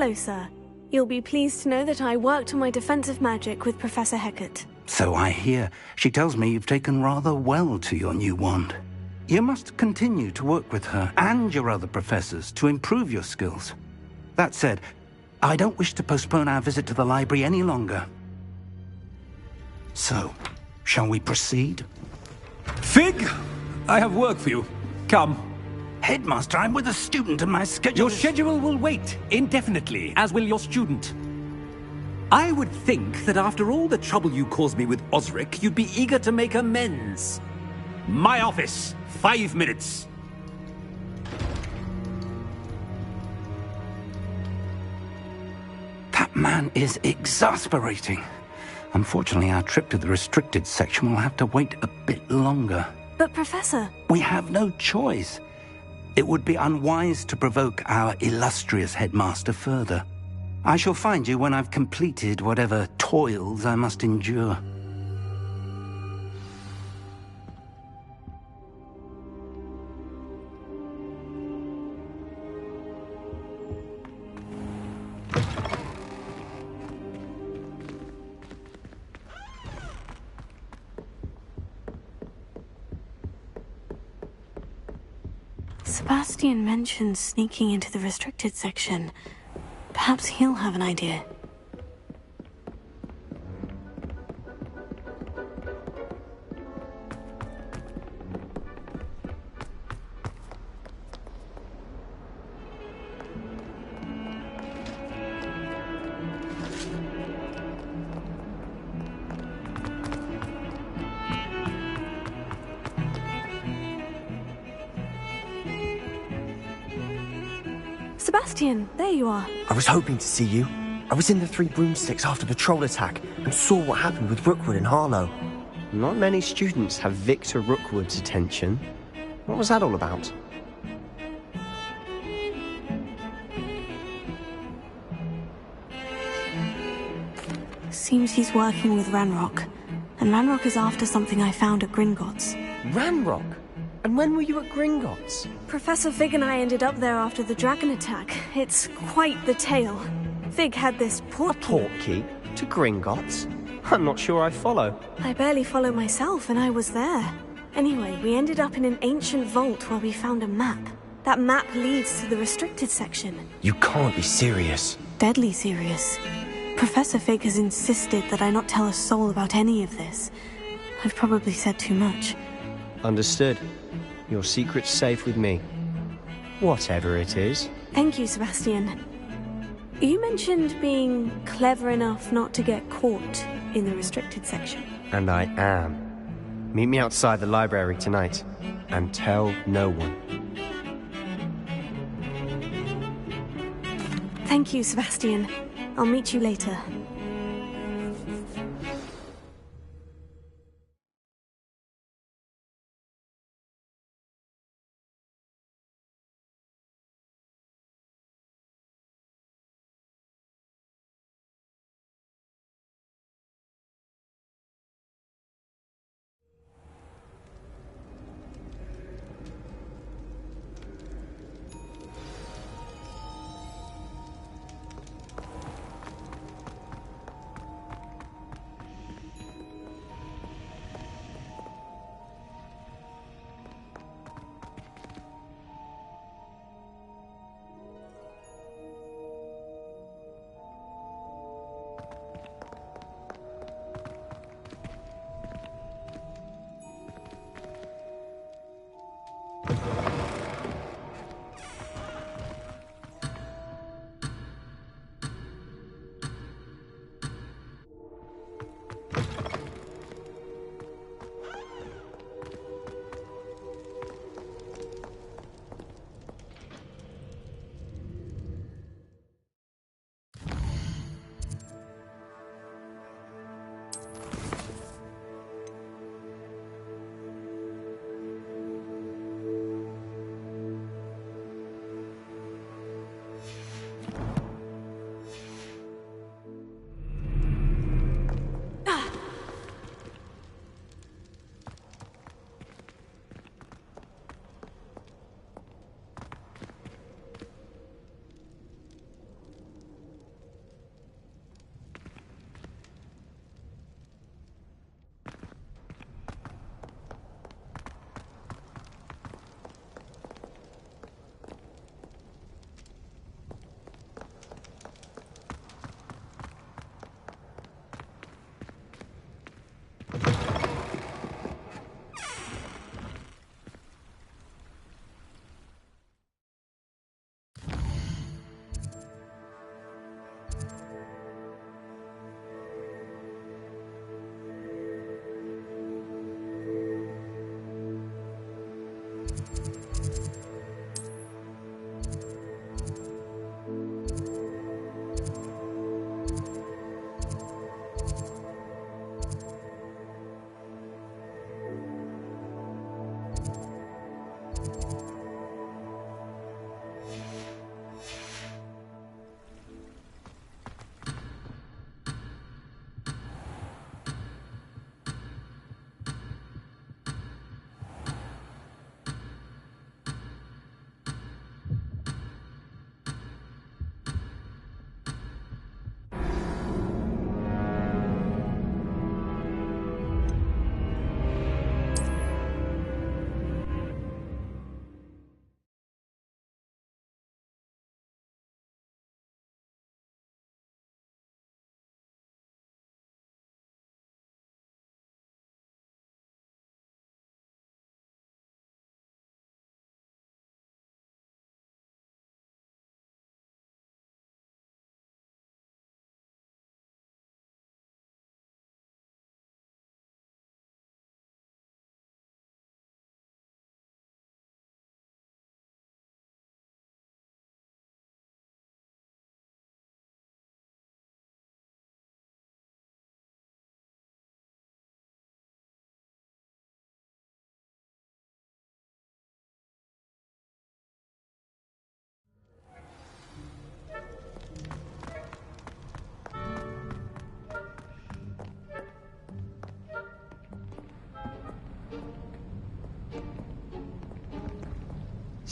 Hello, sir. You'll be pleased to know that I worked on my defensive magic with Professor Hecat. So I hear. She tells me you've taken rather well to your new wand. You must continue to work with her and your other professors to improve your skills. That said, I don't wish to postpone our visit to the library any longer. So, shall we proceed? Fig! I have work for you. Come. Headmaster, I'm with a student and my schedule Your schedule will wait indefinitely, as will your student. I would think that after all the trouble you caused me with Osric, you'd be eager to make amends. My office, 5 minutes. That man is exasperating. Unfortunately, our trip to the restricted section will have to wait a bit longer. But, Professor... We have no choice. It would be unwise to provoke our illustrious headmaster further. I shall find you when I've completed whatever toils I must endure. Sebastian mentioned sneaking into the restricted section. Perhaps he'll have an idea. Sebastian, there you are. I was hoping to see you. I was in the Three Broomsticks after the troll attack and saw what happened with Rookwood and Harlow. Not many students have Victor Rookwood's attention. What was that all about? Seems he's working with Ranrock. And Ranrock is after something I found at Gringotts. Ranrock? And when were you at Gringotts? Professor Fig and I ended up there after the dragon attack. It's quite the tale. Fig had this portkey. A portkey? To Gringotts? I'm not sure I follow. I barely follow myself, and I was there. Anyway, we ended up in an ancient vault where we found a map. That map leads to the restricted section. You can't be serious. Deadly serious. Professor Fig has insisted that I not tell a soul about any of this. I've probably said too much. Understood. Your secret's safe with me. Whatever it is. Thank you, Sebastian. You mentioned being clever enough not to get caught in the restricted section. And I am. Meet me outside the library tonight, and tell no one. Thank you, Sebastian. I'll meet you later.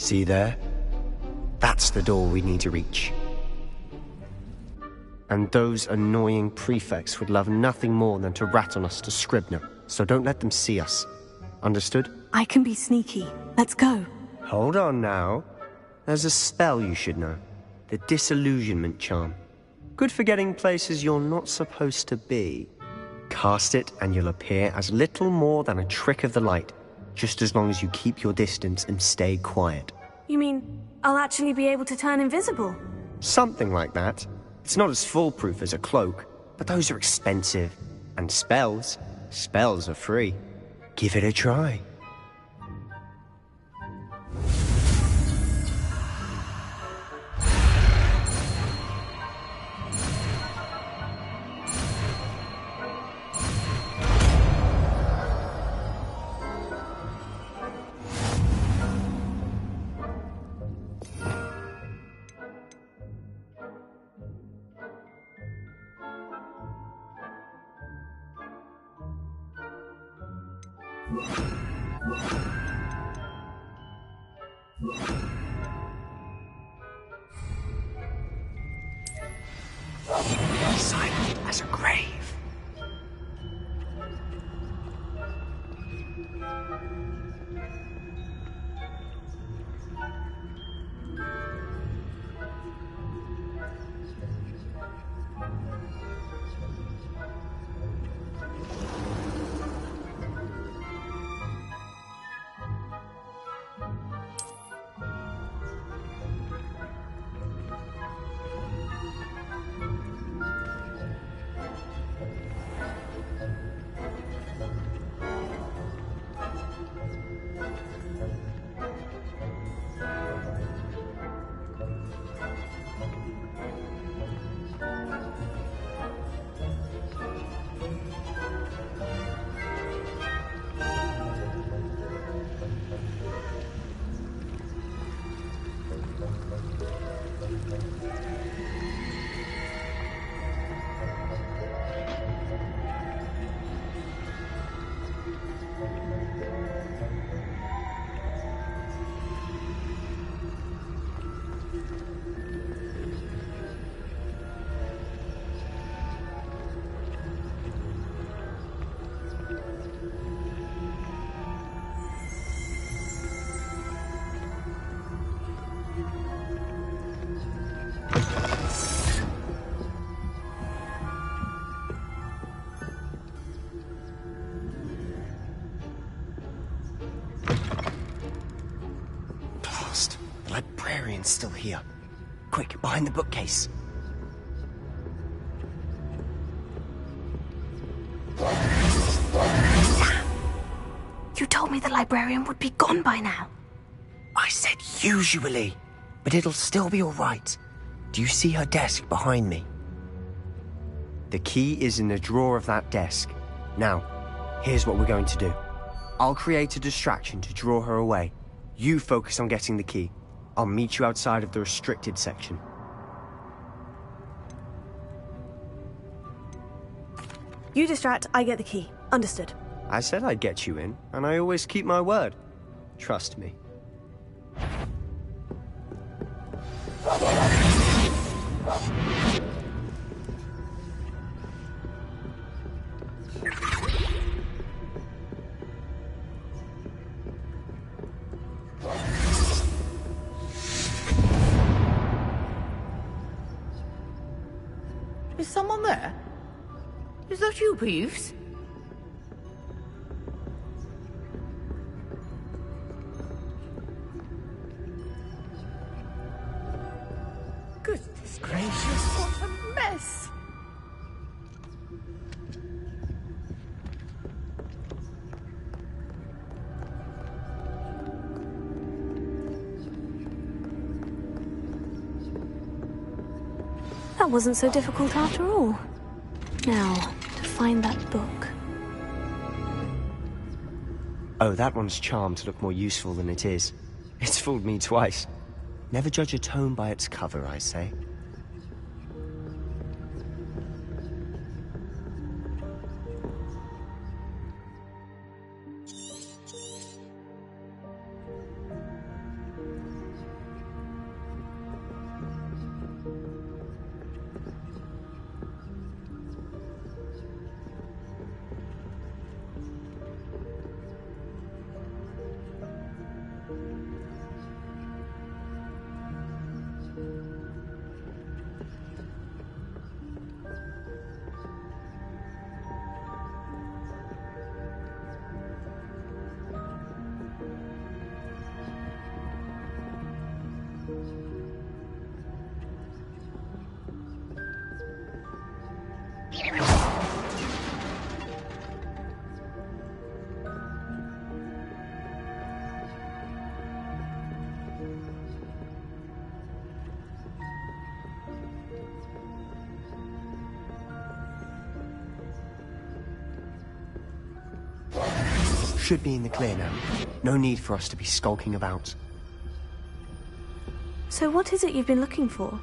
See there? That's the door we need to reach. And those annoying prefects would love nothing more than to rat on us to Scribner, so don't let them see us. Understood? I can be sneaky. Let's go. Hold on now. There's a spell you should know. The Disillusionment Charm. Good for getting places you're not supposed to be. Cast it and you'll appear as little more than a trick of the light, just as long as you keep your distance and stay quiet. You mean I'll actually be able to turn invisible? Something like that. It's not as foolproof as a cloak, but those are expensive. And spells are free. Give it a try. Silent as a grave. The librarian's still here. Quick, behind the bookcase. You told me the librarian would be gone by now. I said usually, but it'll still be all right. Do you see her desk behind me? The key is in the drawer of that desk. Now, here's what we're going to do. I'll create a distraction to draw her away. You focus on getting the key. I'll meet you outside of the restricted section. You distract, I get the key. Understood. I said I'd get you in, and I always keep my word. Trust me. Is someone there? Is that you, Peeves? Goodness gracious, what a mess! That wasn't so difficult after all. Now, to find that book. Oh, that one's charmed to look more useful than it is. It's fooled me twice. Never judge a tome by its cover, I say. should be in the clear now. No need for us to be skulking about. So what is it you've been looking for?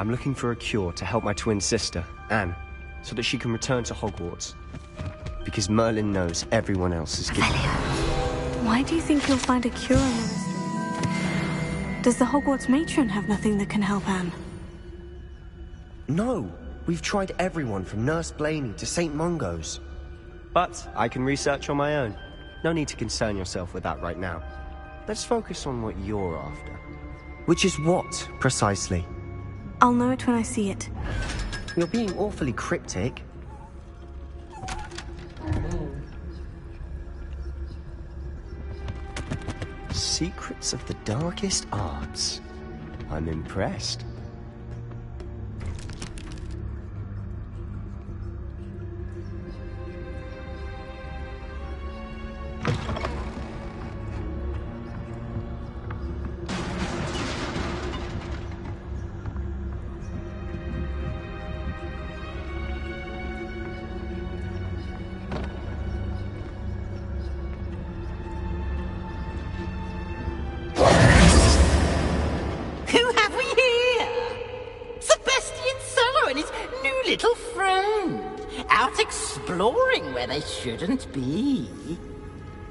I'm looking for a cure to help my twin sister, Anne, so that she can return to Hogwarts. Because Merlin knows everyone else is given. Why do you think you'll find a cure in the restricted? Does the Hogwarts matron have nothing that can help Anne? No, we've tried everyone from Nurse Blaney to St. Mungo's. But I can research on my own. No need to concern yourself with that right now. Let's focus on what you're after. Which is what, precisely? I'll know it when I see it. You're being awfully cryptic. Secrets of the darkest arts. I'm impressed. Exploring where they shouldn't be.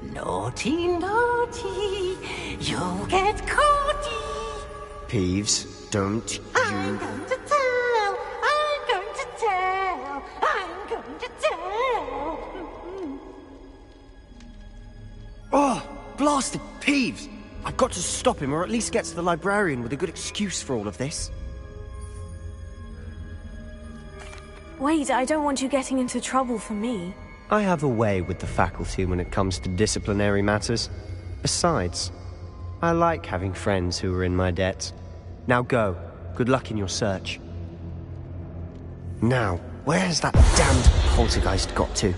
Naughty, naughty, you'll get caughty. Peeves, don't I'm going to tell, I'm going to tell, I'm going to tell. Oh, blasted Peeves! I've got to stop him, or at least get to the librarian with a good excuse for all of this. Wait, I don't want you getting into trouble for me. I have a way with the faculty when it comes to disciplinary matters. Besides, I like having friends who are in my debt. Now go. Good luck in your search. Now, where has that damned poltergeist got to?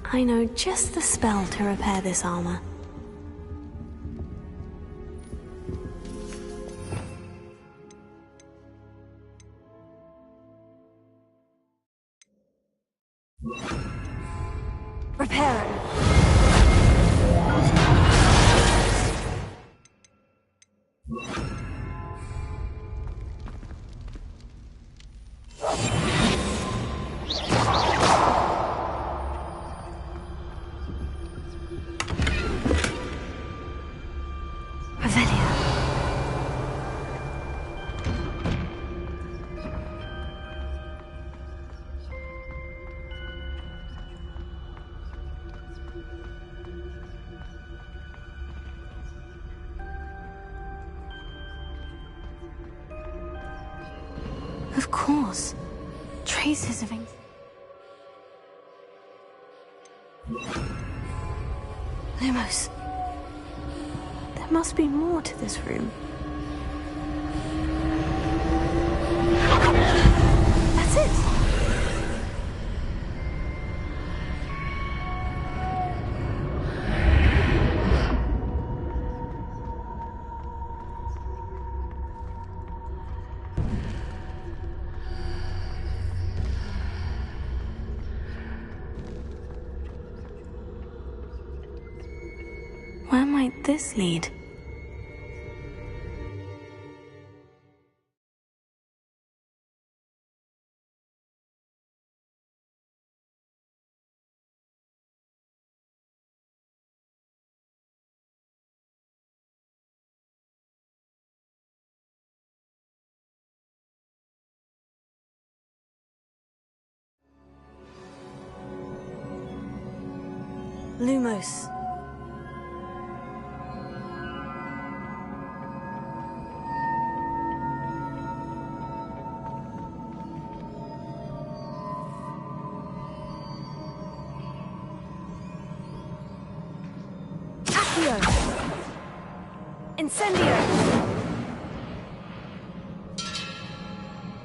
I know just the spell to repair this armor. Repair it. Of course. Traces of ink. Lumos. There must be more to this room. That's it! Where might this lead? Lumos. Incendio!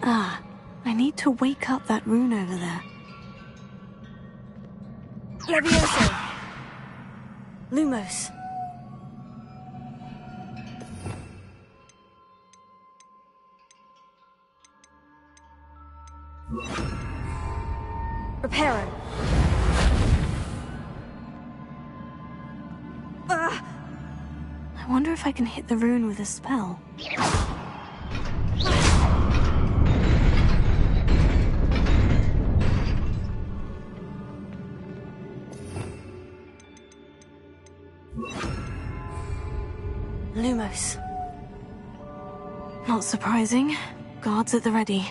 Ah, I need to wake up that rune over there. Levioso! Lumos. Reparo. wonder if I can hit the rune with a spell. Lumos. Not surprising. Guards at the ready.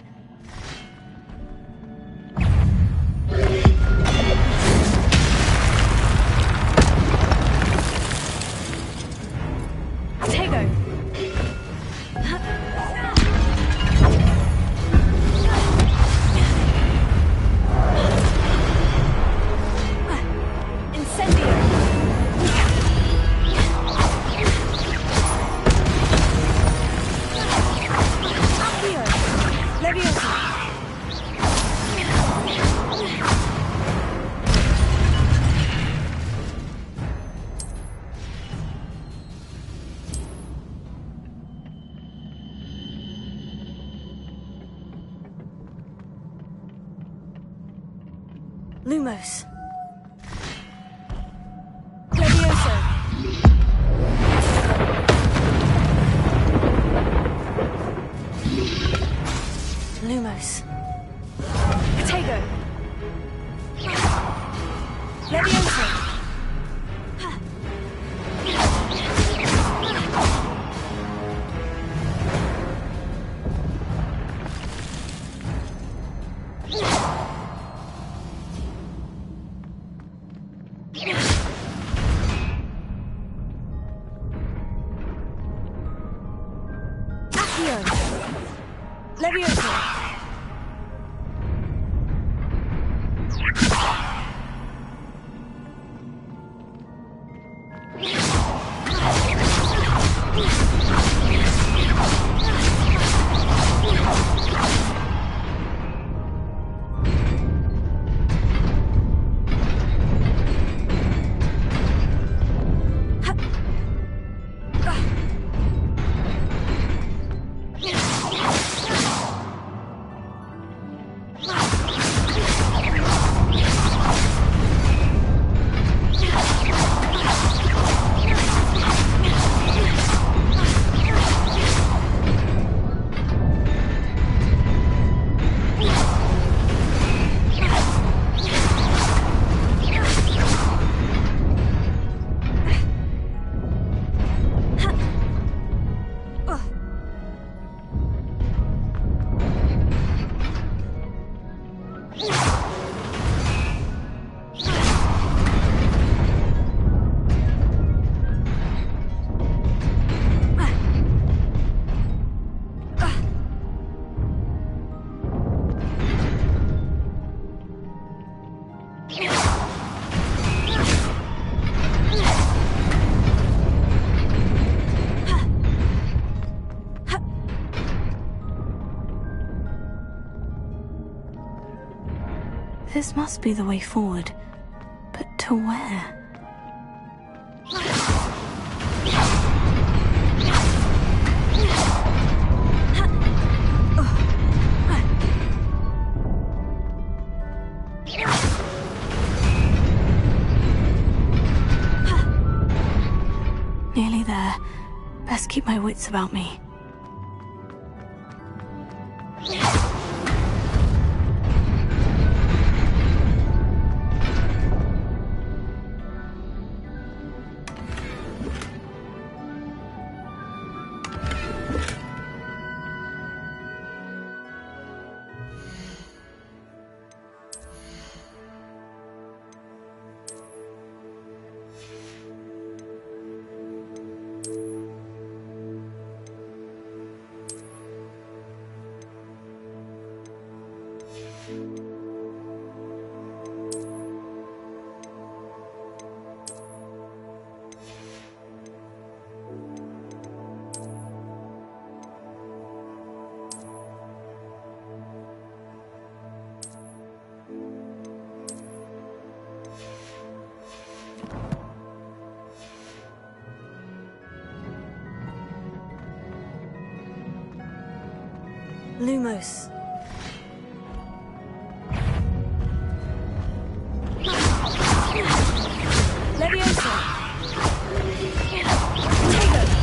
Lumos. Levioso. Lumos. Potato. Levioso. Levioso. This must be the way forward. But to where? Nearly there. Best keep my wits about me. Lumos. Levioso. Potato.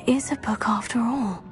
is a book after all.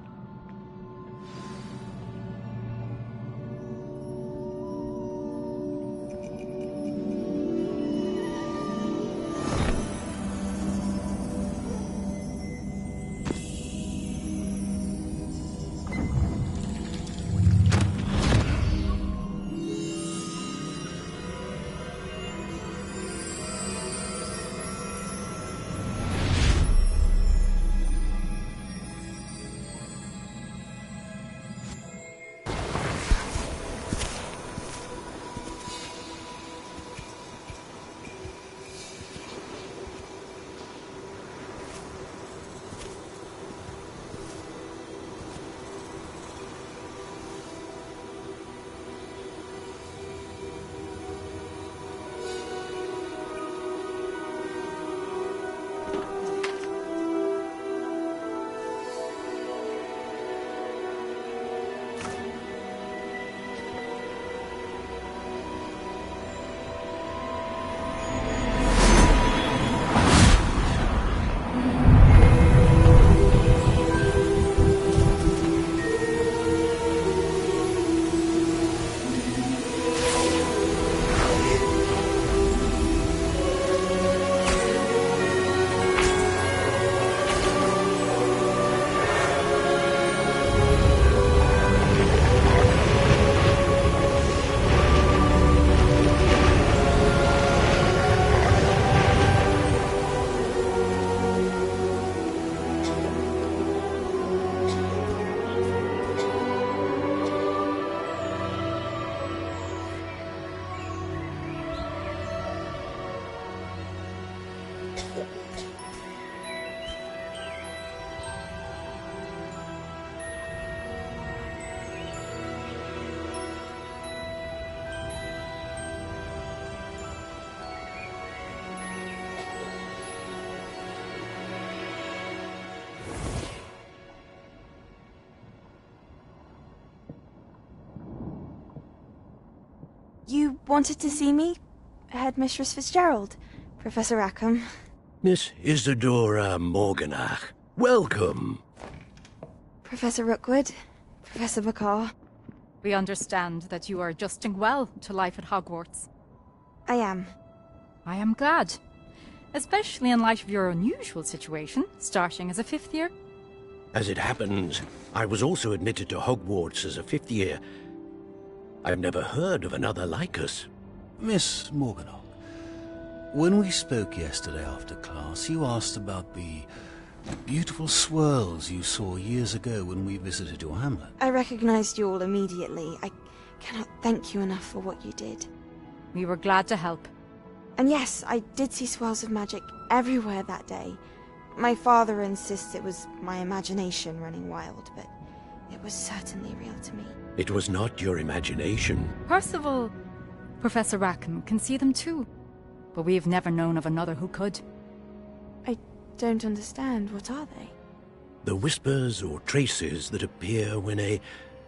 You wanted to see me? Headmistress Fitzgerald? Professor Rackham? Miss Isadora Morganach, welcome. Professor Rookwood? Professor Bakar? We understand that you are adjusting well to life at Hogwarts. I am. I am glad. Especially in light of your unusual situation, starting as a 5th year. As it happens, I was also admitted to Hogwarts as a 5th year. I've never heard of another like us. Miss Morganach, when we spoke yesterday after class, you asked about the beautiful swirls you saw years ago when we visited your hamlet. I recognized you all immediately. I cannot thank you enough for what you did. We were glad to help. And yes, I did see swirls of magic everywhere that day. My father insists it was my imagination running wild, but it was certainly real to me. It was not your imagination. Percival, Professor Rackham can see them too. But we have never known of another who could. I don't understand. What are they? The whispers or traces that appear when a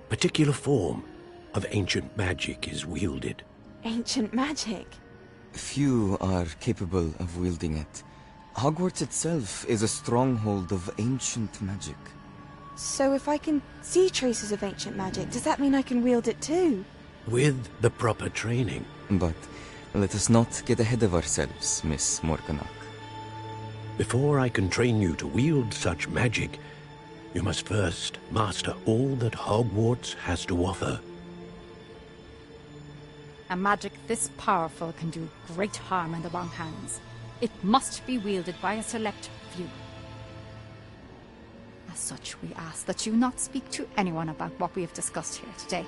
particular form of ancient magic is wielded. Ancient magic? Few are capable of wielding it. Hogwarts itself is a stronghold of ancient magic. So if I can see traces of ancient magic, does that mean I can wield it too? With the proper training. But let us not get ahead of ourselves, Miss Morganach. Before I can train you to wield such magic, you must first master all that Hogwarts has to offer. A magic this powerful can do great harm in the wrong hands. It must be wielded by a select few. As such, we ask that you not speak to anyone about what we have discussed here today.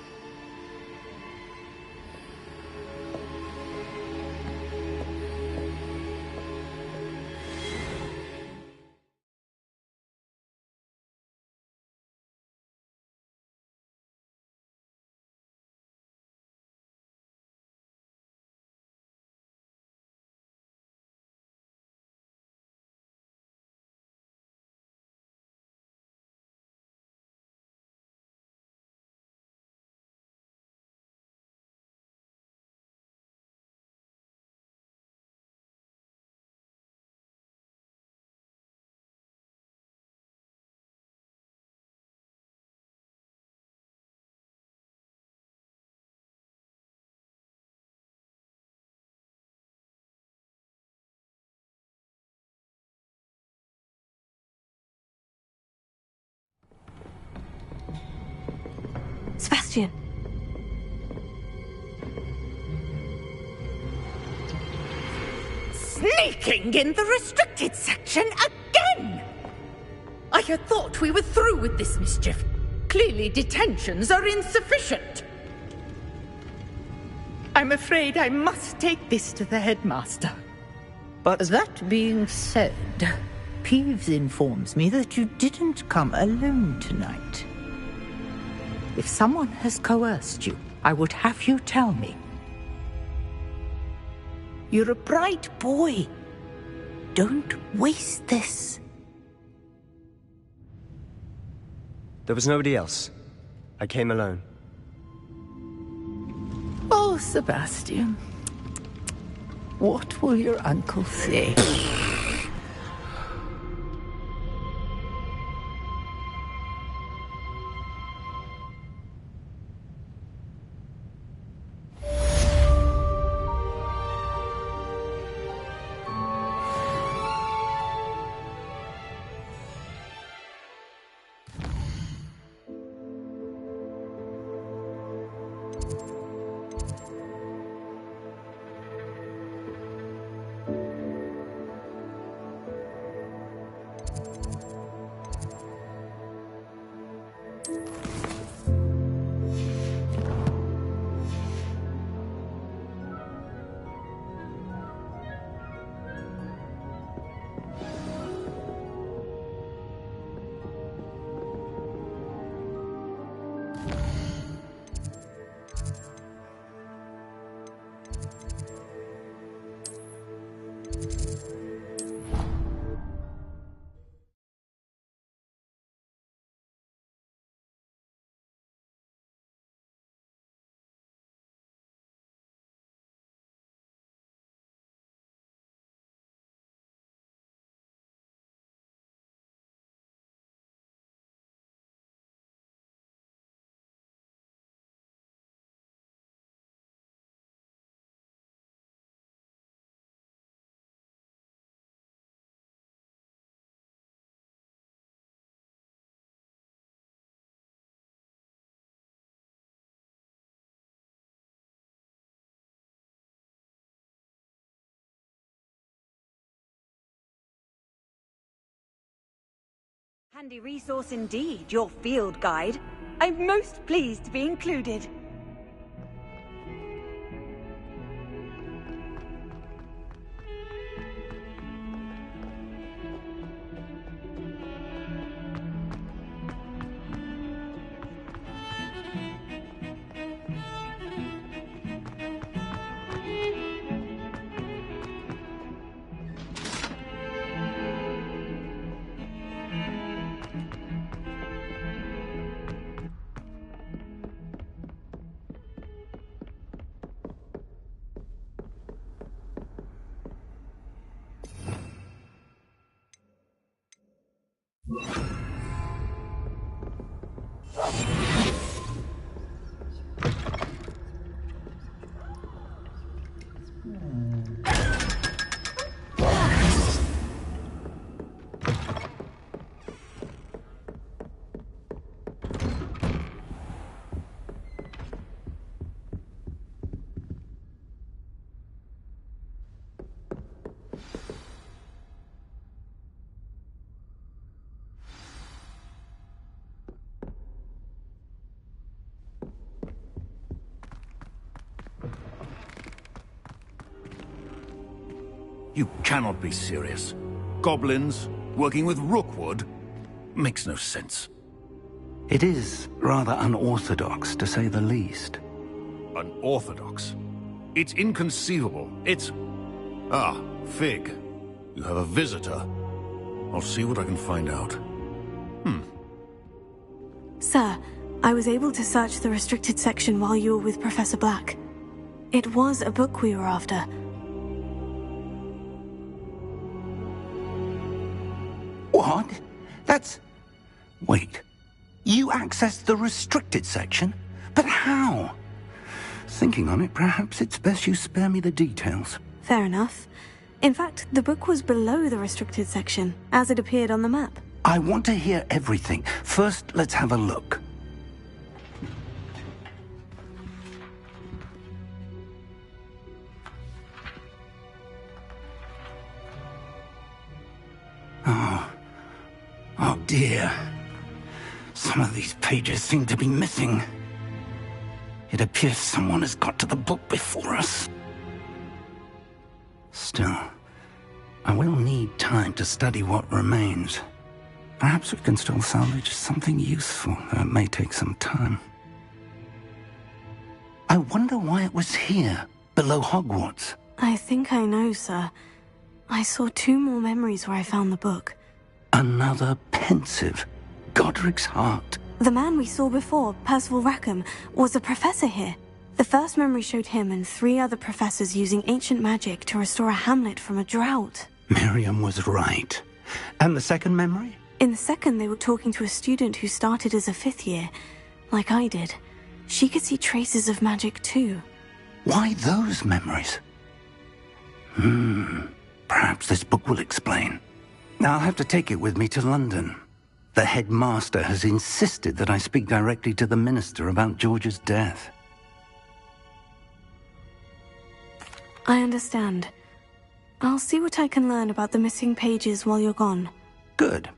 Sebastian. Sneaking in the restricted section again! I had thought we were through with this mischief. Clearly detentions are insufficient. I'm afraid I must take this to the headmaster. But that being said, Peeves informs me that you didn't come alone tonight. If someone has coerced you, I would have you tell me. You're a bright boy. Don't waste this. There was nobody else. I came alone. Oh, Sebastian. What will your uncle say? Handy resource indeed, your field guide. I'm most pleased to be included. You cannot be serious. Goblins working with Rookwood? Makes no sense. It is rather unorthodox, to say the least. Unorthodox? It's inconceivable. It's... Ah, Fig. You have a visitor. I'll see what I can find out. Sir, I was able to search the restricted section while you were with Professor Black. It was a book we were after. What? That's... Wait. You accessed the restricted section? But how? Thinking on it, perhaps it's best you spare me the details. Fair enough. In fact, the book was below the restricted section, as it appeared on the map. I want to hear everything. First, let's have a look. dear. Some of these pages seem to be missing. It appears someone has got to the book before us. Still, I will need time to study what remains. Perhaps we can still salvage something useful, though it may take some time. I wonder why it was here, below Hogwarts. I think I know, sir. I saw 2 more memories where I found the book. Another pensive. Godric's heart. The man we saw before, Percival Rackham, was a professor here. The first memory showed him and 3 other professors using ancient magic to restore a hamlet from a drought. Miriam was right. And the second memory? In the second, they were talking to a student who started as a 5th year, like I did. She could see traces of magic too. Why those memories? Perhaps this book will explain. Now I'll have to take it with me to London. The headmaster has insisted that I speak directly to the minister about George's death. I understand. I'll see what I can learn about the missing pages while you're gone. Good.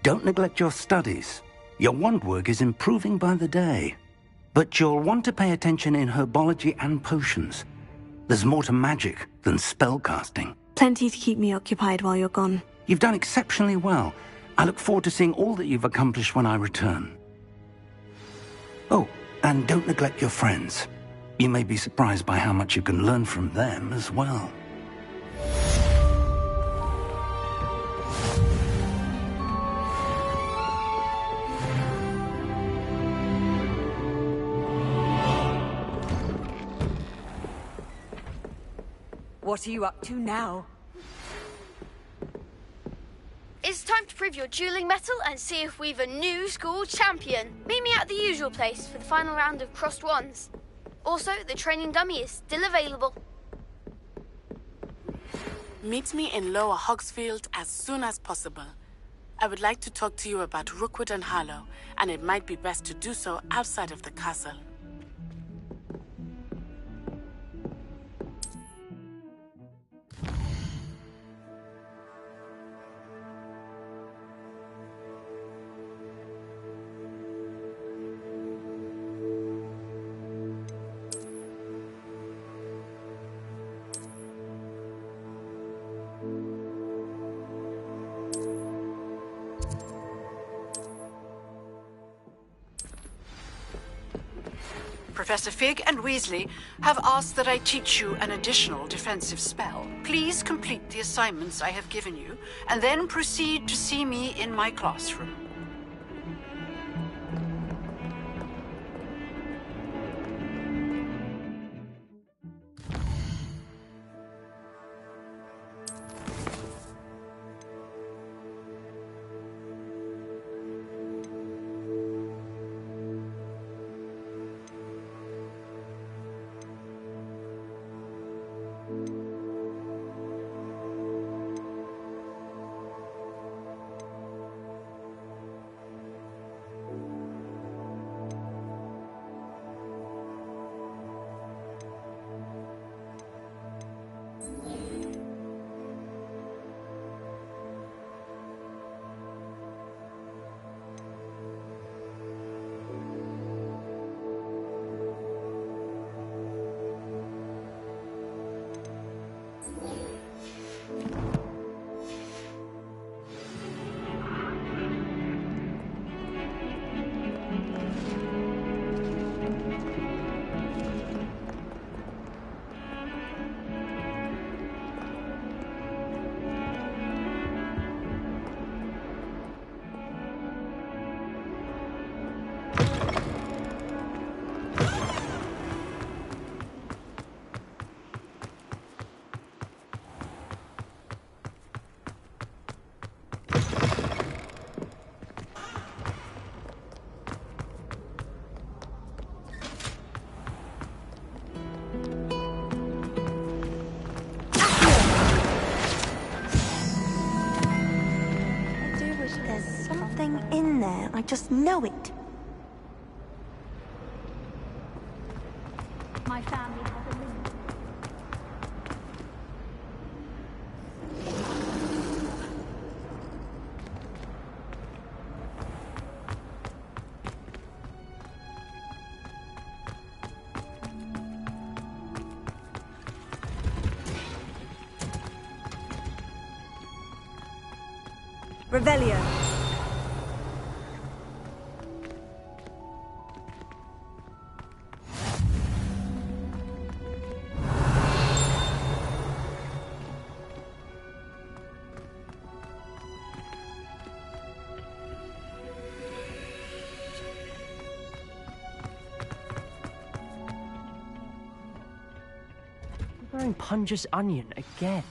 Don't neglect your studies. Your wand work is improving by the day. But you'll want to pay attention in herbology and potions. There's more to magic than spellcasting. Plenty to keep me occupied while you're gone. You've done exceptionally well. I look forward to seeing all that you've accomplished when I return. Oh, and don't neglect your friends. You may be surprised by how much you can learn from them as well. What are you up to now? It's time to prove your dueling mettle and see if we've a new school champion. Meet me at the usual place for the final round of crossed wands. Also, the training dummy is still available. Meet me in Lower Hogsfield as soon as possible. I would like to talk to you about Rookwood and Harlow, and it might be best to do so outside of the castle. Professor Fig and Weasley have asked that I teach you an additional defensive spell. Please complete the assignments I have given you, and then proceed to see me in my classroom. In there, I just know it. My family has a limit. Revelio. Wearing Punja's onion again.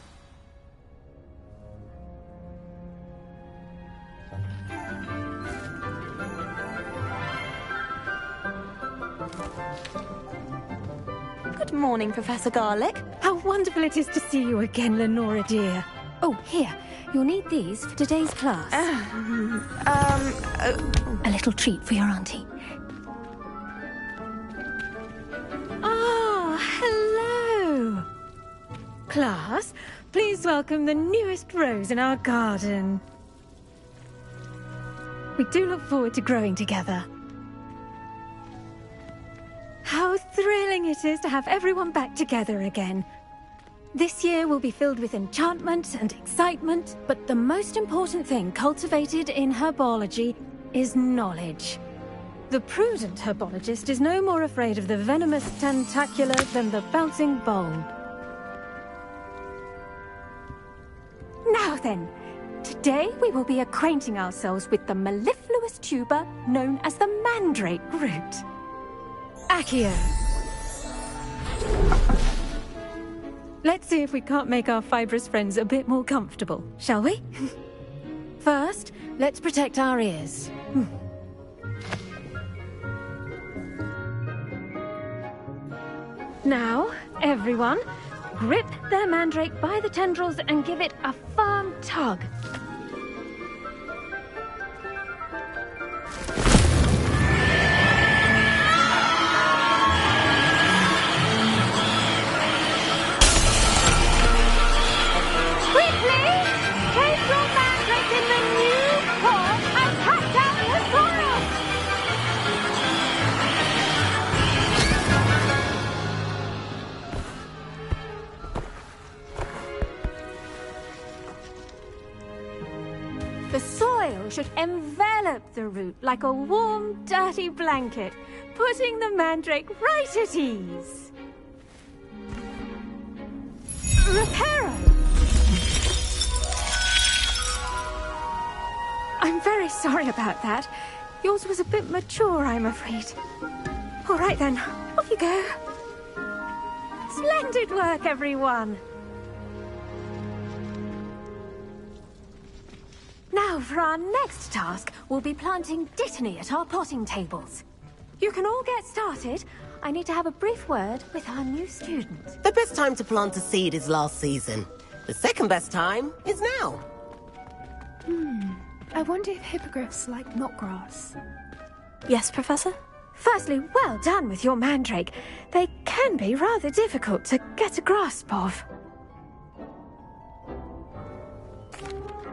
Good morning, Professor Garlic. How wonderful it is to see you again, Lenora dear. Oh, here. You'll need these for today's class. A little treat for your auntie. Ah, hello. Class, please welcome the newest rose in our garden. We do look forward to growing together. How thrilling it is to have everyone back together again. This year will be filled with enchantment and excitement, but the most important thing cultivated in herbology is knowledge. The prudent herbologist is no more afraid of the venomous tentacular than the bouncing bulb. Now then, today we will be acquainting ourselves with the mellifluous tuber known as the mandrake root. Accio. Let's see if we can't make our fibrous friends a bit more comfortable, shall we? First, let's protect our ears. Now, everyone, grip their mandrake by the tendrils and give it a firm tug. The soil should envelop the root like a warm, dirty blanket, putting the mandrake right at ease. Reparo! I'm very sorry about that. Yours was a bit mature, I'm afraid. All right then, off you go. Splendid work, everyone! Now, for our next task, we'll be planting Dittany at our potting tables. You can all get started. I need to have a brief word with our new student. The best time to plant a seed is last season. The second best time is now. I wonder if hippogriffs like knotgrass. Yes, Professor? Firstly, well done with your mandrake. They can be rather difficult to get a grasp of.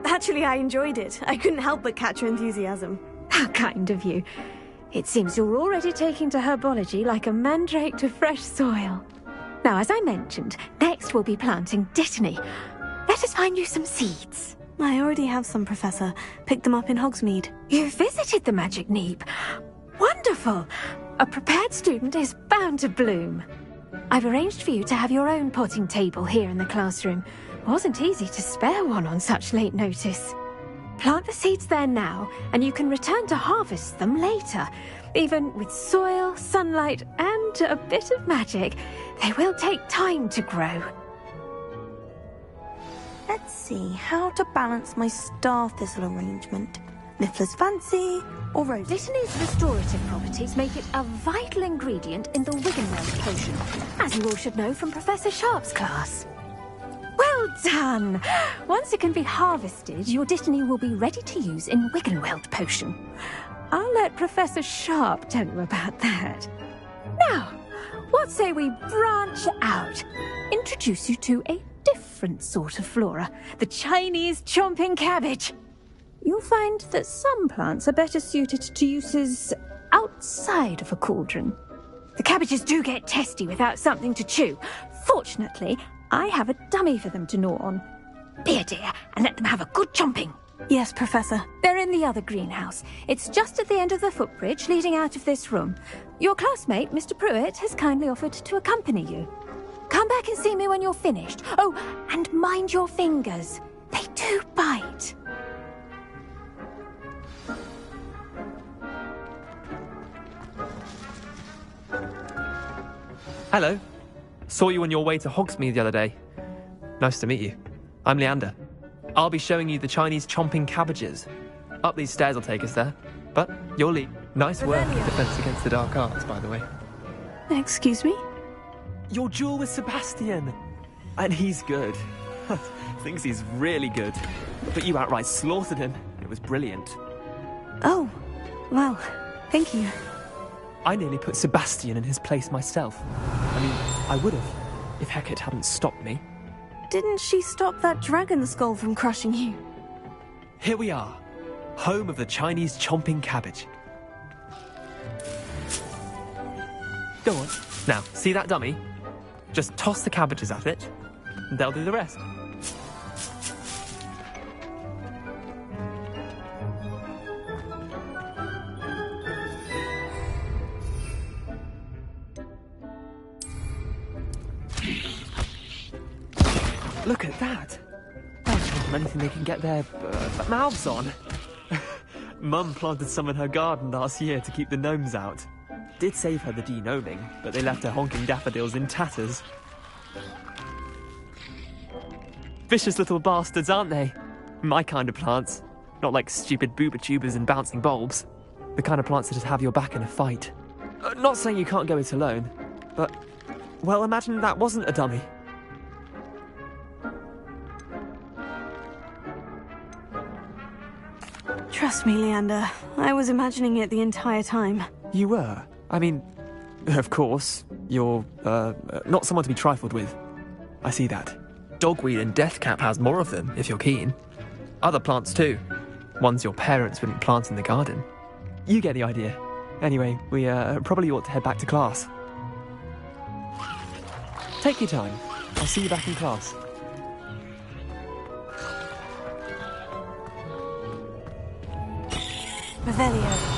Actually, I enjoyed it. I couldn't help but catch your enthusiasm. How kind of you. It seems you're already taking to herbology like a mandrake to fresh soil. Now, as I mentioned, next we'll be planting Dittany. Let us find you some seeds. I already have some, Professor. Picked them up in Hogsmeade. You visited the Magic Neep. Wonderful! A prepared student is bound to bloom. I've arranged for you to have your own potting table here in the classroom. Wasn't easy to spare one on such late notice. Plant the seeds there now, and you can return to harvest them later. Even with soil, sunlight, and a bit of magic, they will take time to grow. Let's see how to balance my star thistle arrangement. Niffler's fancy or rose? Dittany's restorative properties make it a vital ingredient in the Wiggenweld potion, as you all should know from Professor Sharp's class. Well done! Once it can be harvested, your Dittany will be ready to use in Wiggenweld potion. I'll let Professor Sharp tell you about that. Now, what say we branch out? Introduce you to a different sort of flora, the Chinese chomping cabbage. You'll find that some plants are better suited to uses outside of a cauldron. The cabbages do get testy without something to chew. Fortunately, I have a dummy for them to gnaw on. Be a dear and let them have a good chomping. Yes, Professor. They're in the other greenhouse. It's just at the end of the footbridge leading out of this room. Your classmate, Mr. Pruitt, has kindly offered to accompany you. Come back and see me when you're finished. Oh, and mind your fingers. They do bite. Hello. Saw you on your way to Hogsmeade the other day. Nice to meet you. I'm Leander. I'll be showing you the Chinese chomping cabbages. Up these stairs will take us there. But you'll lead. Nice work in defense against the dark arts, by the way. Excuse me? Your duel with Sebastian. And he's good. Thinks he's really good. But you outright slaughtered him. It was brilliant. Oh, well, thank you. I nearly put Sebastian in his place myself. I mean, I would have, if Hecate hadn't stopped me. Didn't she stop that dragon skull from crushing you? Here we are, home of the Chinese chomping cabbage. Go on. Now, see that dummy? Just toss the cabbages at it, and they'll do the rest. Look at that! They'll show them anything they can get their mouths on. Mum planted some in her garden last year to keep the gnomes out. Did save her the de-gnoming, but they left her honking daffodils in tatters. Vicious little bastards, aren't they? My kind of plants. Not like stupid booba tubers and bouncing bulbs. The kind of plants that just have your back in a fight. Not saying you can't go it alone, but... well, imagine that wasn't a dummy. Trust me, Leander. I was imagining it the entire time. You were? I mean, of course, you're, not someone to be trifled with. I see that. Dogweed and deathcap has more of them, if you're keen. Other plants too. Ones your parents wouldn't plant in the garden. You get the idea. Anyway, we, probably ought to head back to class. Take your time. I'll see you back in class. Revelio.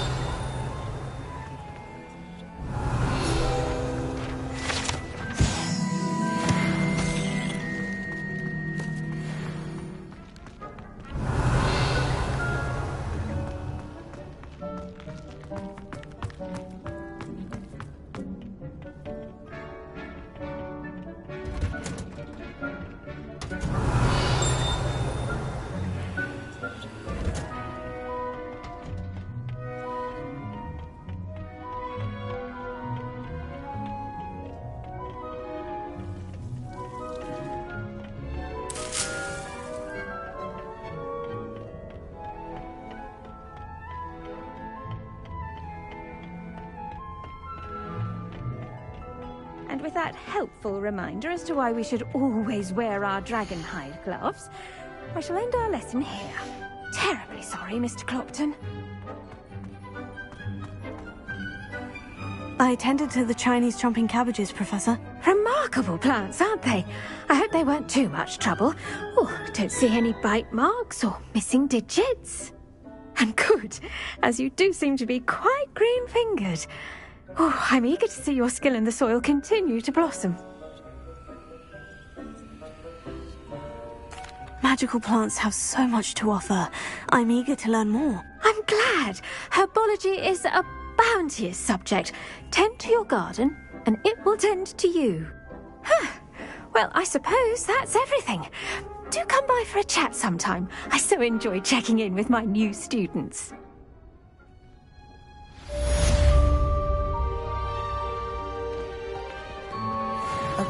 And with that helpful reminder as to why we should always wear our dragonhide gloves, I shall end our lesson here. Terribly sorry, Mr. Clopton. I attended to the Chinese chomping cabbages, Professor. Remarkable plants, aren't they? I hope they weren't too much trouble. Oh, don't see any bite marks or missing digits. And good, as you do seem to be quite green-fingered. Oh, I'm eager to see your skill in the soil continue to blossom. Magical plants have so much to offer. I'm eager to learn more. I'm glad. Herbology is a bounteous subject. Tend to your garden, and it will tend to you. Well, I suppose that's everything. Do come by for a chat sometime. I so enjoy checking in with my new students.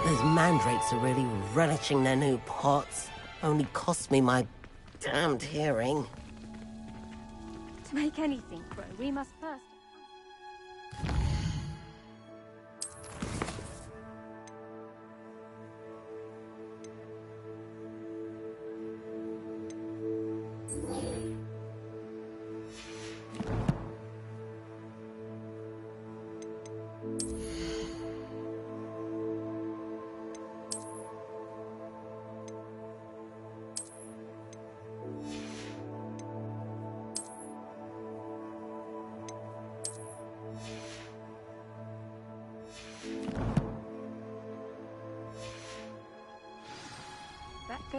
Those mandrakes are really relishing their new pots. Only cost me my damned hearing. To make anything grow, we must first...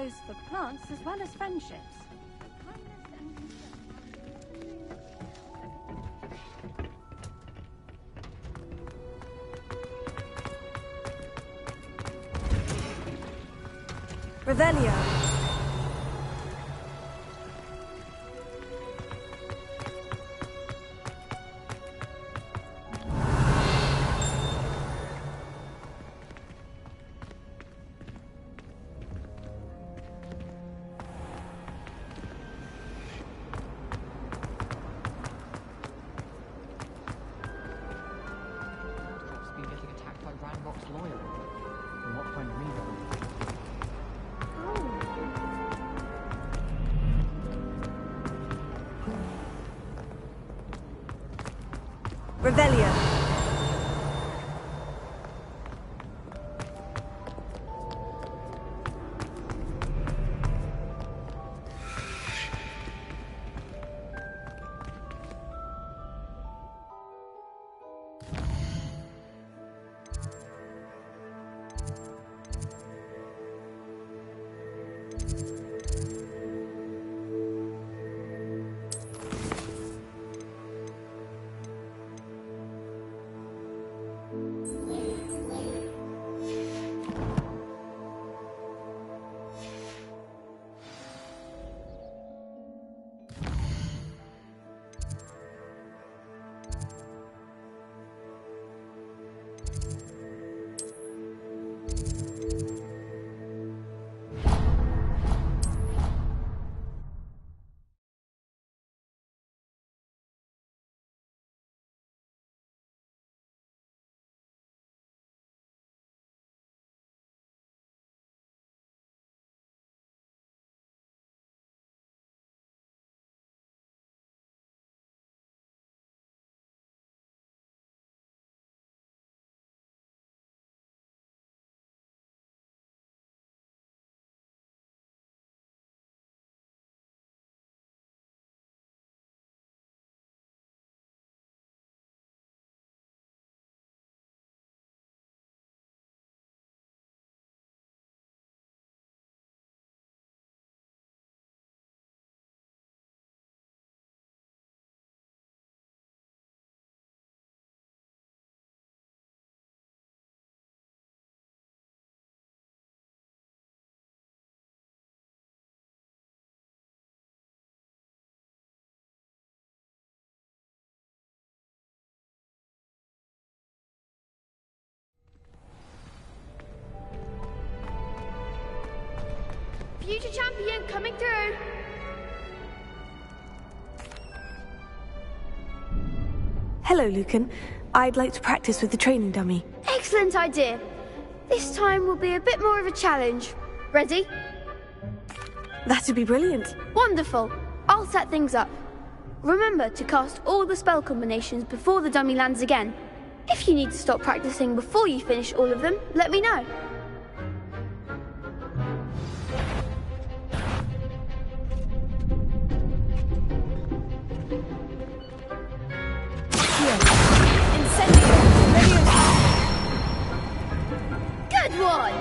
goes for plants as well as friendships. Revelio. Revelio. Future champion coming through. Hello, Lucan. I'd like to practice with the training dummy. Excellent idea. This time will be a bit more of a challenge. Ready? That'd be brilliant. Wonderful. I'll set things up. Remember to cast all the spell combinations before the dummy lands again. If you need to stop practicing before you finish all of them, let me know. Good one!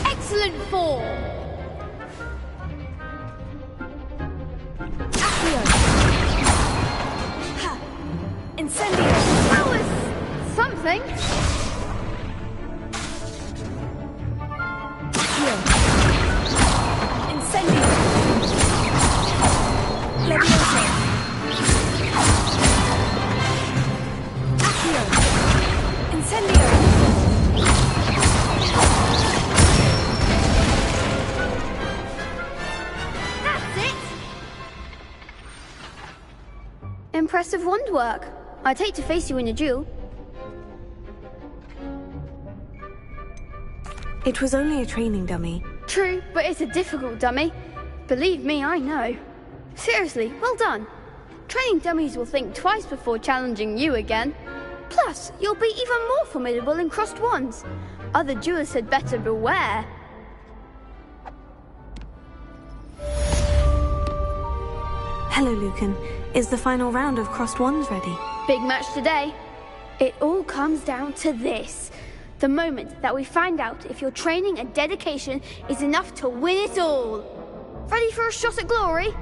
Excellent form! Incendio! That was something! Incendio! Leviosa! Accio! Incendio! That's it! Impressive wand work. I'd hate to face you in a duel. It was only a training dummy. True, but it's a difficult dummy. Believe me, I know. Seriously, well done. Training dummies will think twice before challenging you again. Plus, you'll be even more formidable in crossed wands. Other jewelers had better beware. Hello, Lucan. Is the final round of Crossed Wands ready? Big match today. It all comes down to this. The moment that we find out if your training and dedication is enough to win it all. Ready for a shot at glory?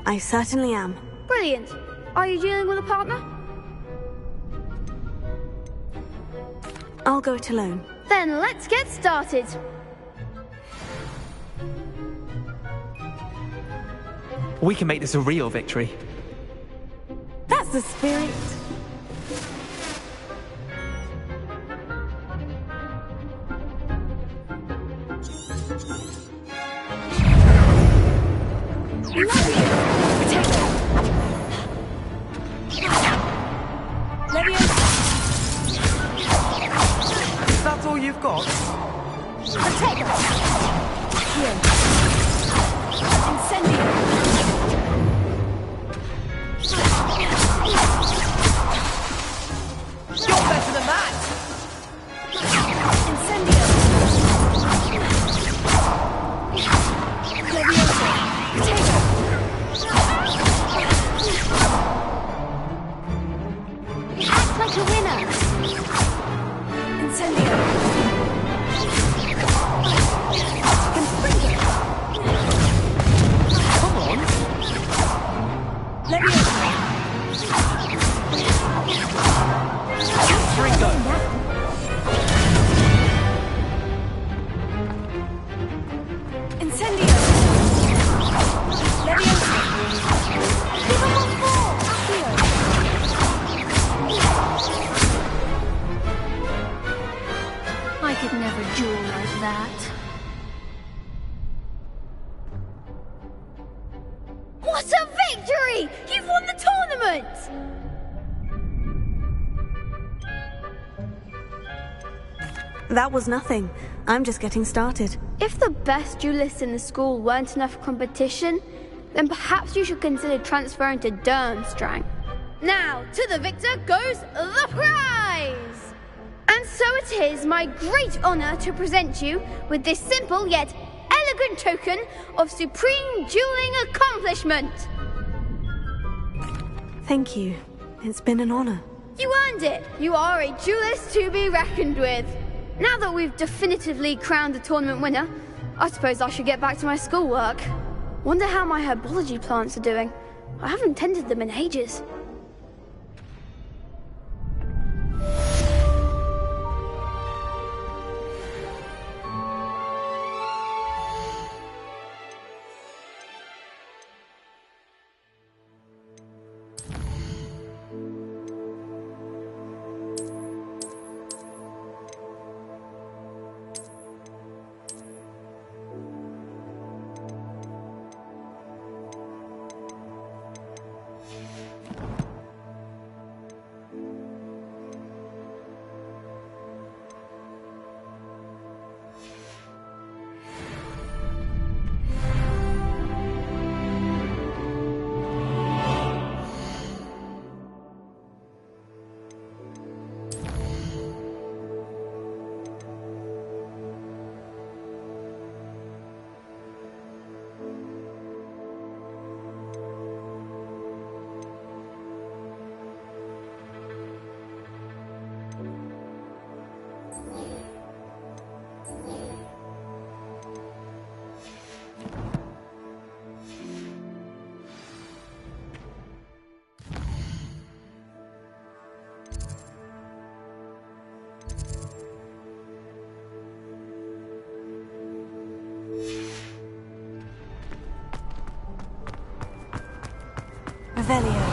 I certainly am. Brilliant. Are you dealing with a partner? I'll go it alone. Then let's get started. We can make this a real victory. That's the spirit. That's all you've got? You're better than that! Act like a winner. Incendio. Come on! Ringo. Incendio. Leviosa. Viva Montfort. Accio. I could never duel like that. What a victory! You've won the tournament! That was nothing. I'm just getting started. If the best duelists in the school weren't enough competition, then perhaps you should consider transferring to Durmstrang. Now, to the victor goes the prize! And so it is my great honor to present you with this simple yet elegant token of supreme dueling accomplishment. Thank you. It's been an honor. You earned it. You are a duelist to be reckoned with. Now that we've definitively crowned the tournament winner, I suppose I should get back to my schoolwork. Wonder how my herbology plants are doing. I haven't tended them in ages. Revelio.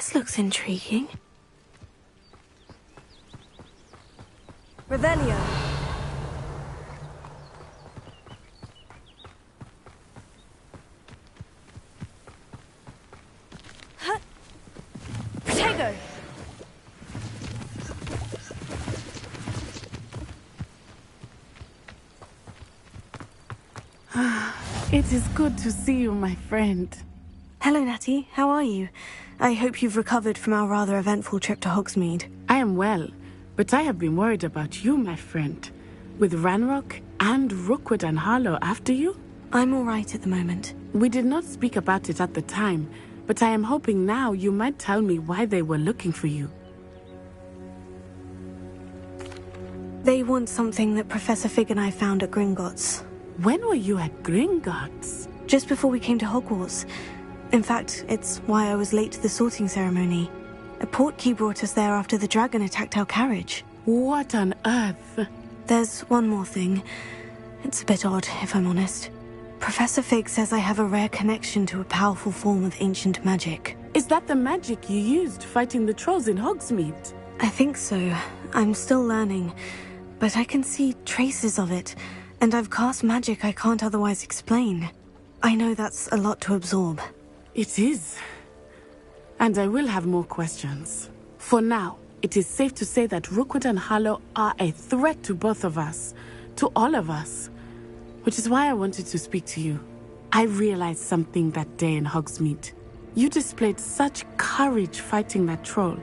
This looks intriguing. Revelio. Protego. It is good to see you, my friend. Hello, Natty. How are you? I hope you've recovered from our rather eventful trip to Hogsmeade. I am well, but I have been worried about you, my friend. With Ranrock and Rookwood and Harlow after you? I'm all right at the moment. We did not speak about it at the time, but I am hoping now you might tell me why they were looking for you. They want something that Professor Fig and I found at Gringotts. When were you at Gringotts? Just before we came to Hogwarts. In fact, it's why I was late to the sorting ceremony. A portkey brought us there after the dragon attacked our carriage. What on earth? There's one more thing. It's a bit odd, if I'm honest. Professor Fig says I have a rare connection to a powerful form of ancient magic. Is that the magic you used fighting the trolls in Hogsmeade? I think so. I'm still learning, but I can see traces of it, and I've cast magic I can't otherwise explain. I know that's a lot to absorb. It is. And I will have more questions. For now, it is safe to say that Rookwood and Harlow are a threat to both of us, to all of us. Which is why I wanted to speak to you. I realized something that day in Hogsmeade. You displayed such courage fighting that troll,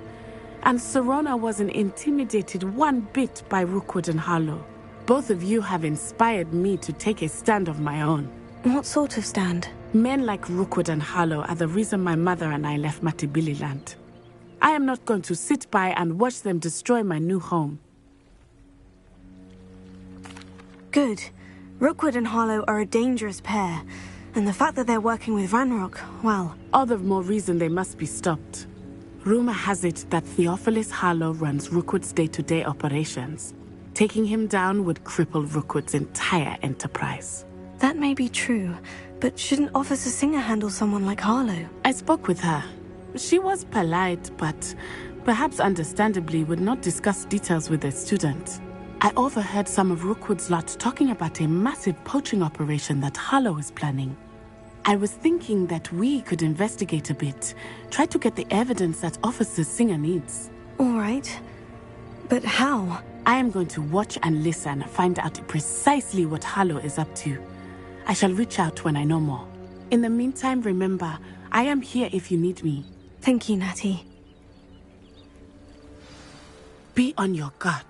and Serona wasn't intimidated one bit by Rookwood and Harlow. Both of you have inspired me to take a stand of my own. What sort of stand? Men like Rookwood and Harlow are the reason my mother and I left Matibililand. I am not going to sit by and watch them destroy my new home. Good. Rookwood and Harlow are a dangerous pair, and the fact that they're working with Ranrock, well... All the more reason they must be stopped. Rumor has it that Theophilus Harlow runs Rookwood's day-to-day operations. Taking him down would cripple Rookwood's entire enterprise. That may be true, but shouldn't Officer Singer handle someone like Harlow? I spoke with her. She was polite, but perhaps understandably would not discuss details with a student. I overheard some of Rookwood's lot talking about a massive poaching operation that Harlow is planning. I was thinking that we could investigate a bit, try to get the evidence that Officer Singer needs. All right. But how? I am going to watch and listen, find out precisely what Harlow is up to. I shall reach out when I know more. In the meantime, remember, I am here if you need me. Thank you, Natty. Be on your guard.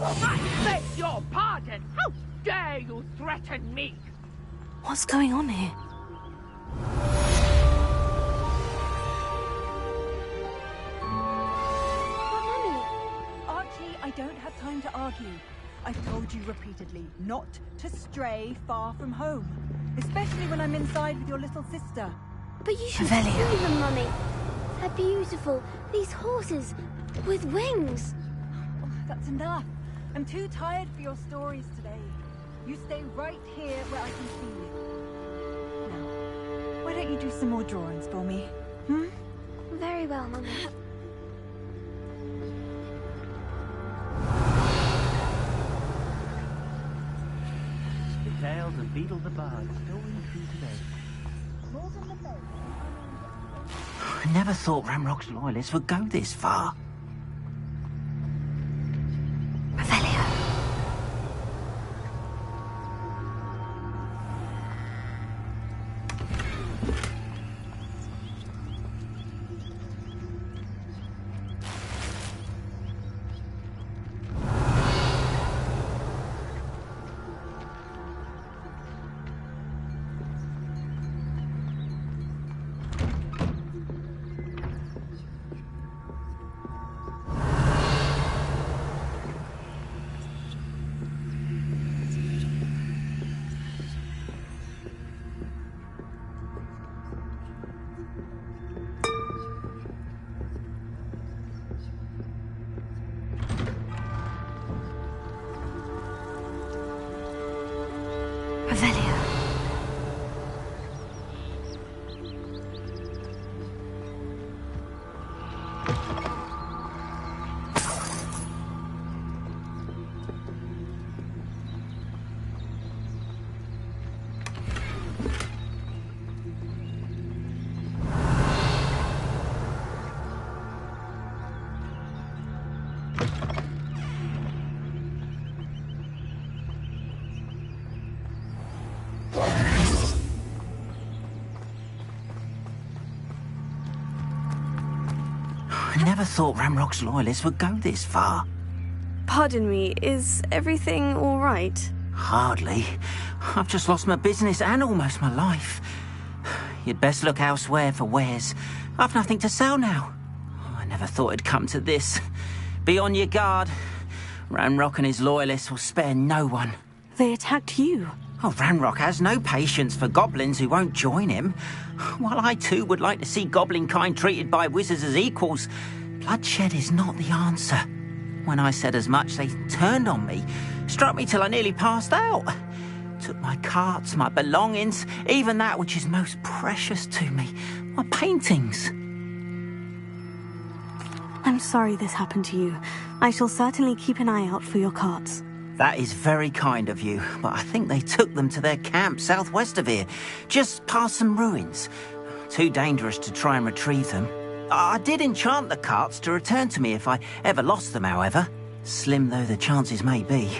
I beg your pardon! How dare you threaten me? What's going on here? Archie, I don't have time to argue. I've told you repeatedly not to stray far from home. Especially when I'm inside with your little sister. But you should see them, Mummy. They're beautiful. These horses with wings. Oh, that's enough. I'm too tired for your stories today. You stay right here where I can see you. Now, why don't you do some more drawings for me? Hmm? Very well, Mummy. The tales of Beetle the Bard still ring true today. I never thought Ramrock's loyalists would go this far. I never thought Ramrock's loyalists would go this far. Pardon me, is everything all right? Hardly. I've just lost my business and almost my life. You'd best look elsewhere for wares. I've nothing to sell now. I never thought it'd come to this. Be on your guard. Ramrock and his loyalists will spare no one. They attacked you. Oh, Ranrock has no patience for goblins who won't join him. While I too would like to see goblin kind treated by wizards as equals, bloodshed is not the answer. When I said as much, they turned on me, struck me till I nearly passed out. Took my carts, my belongings, even that which is most precious to me, my paintings. I'm sorry this happened to you. I shall certainly keep an eye out for your carts. That is very kind of you, but I think they took them to their camp southwest of here, just past some ruins. Too dangerous to try and retrieve them. I did enchant the carts to return to me if I ever lost them, however. Slim though the chances may be,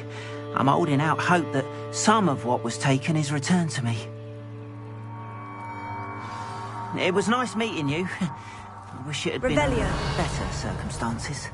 I'm holding out hope that some of what was taken is returned to me. It was nice meeting you. I wish it had been better circumstances.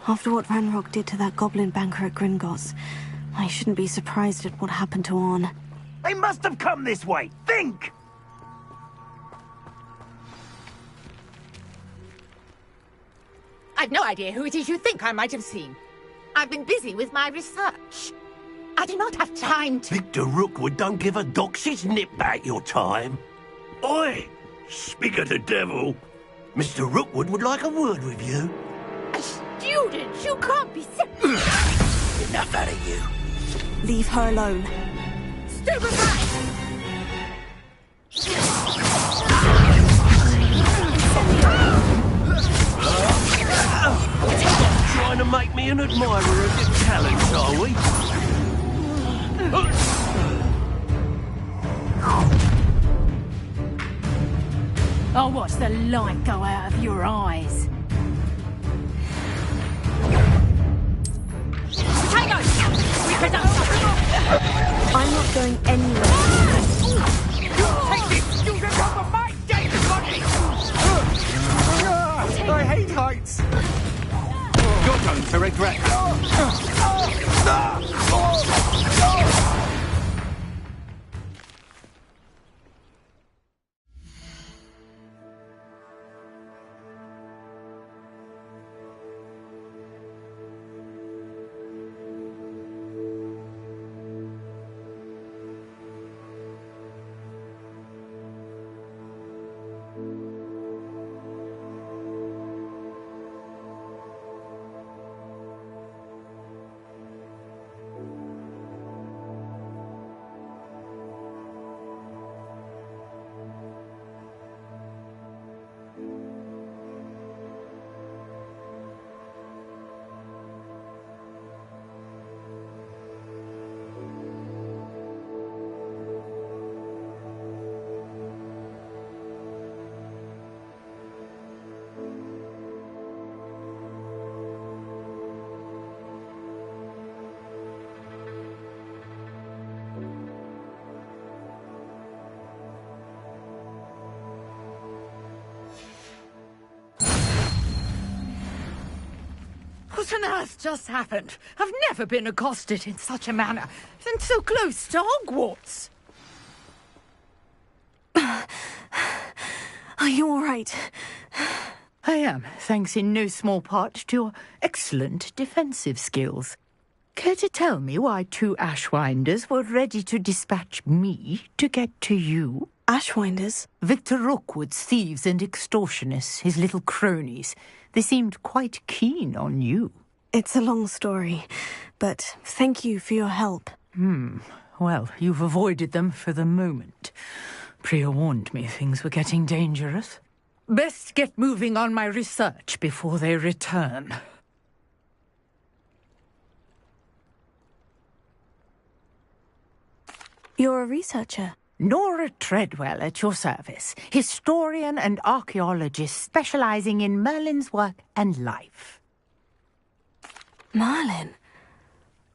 After what Ranrock did to that goblin banker at Gringotts, I shouldn't be surprised at what happened to Orn. They must have come this way! Think! I've no idea who it is you think I might have seen. I've been busy with my research. I do not have time to... Victor Rookwood don't give a doxy's nip back your time. Oi! Speak of the devil. Mr. Rookwood would like a word with you. A student? You can't be sick. Enough out of you. Leave her alone. Stupid right! Trying to make me an admirer of your talents, are we? I'll watch the light go out of your eyes. I'm not going anywhere. Take this student off of my dead body! I hate heights! You're going to regret that. What on earth just happened? I've never been accosted in such a manner, and so close to Hogwarts. Are you all right? I am, thanks in no small part to your excellent defensive skills. Care to tell me why 2 Ashwinders were ready to dispatch me to get to you? Ashwinders? Victor Rookwood's thieves and extortionists, his little cronies. They seemed quite keen on you. It's a long story, but thank you for your help. Well, you've avoided them for the moment. Priya warned me things were getting dangerous. Best get moving on my research before they return. You're a researcher? Nora Treadwell at your service, historian and archaeologist specializing in Merlin's work and life. Merlin?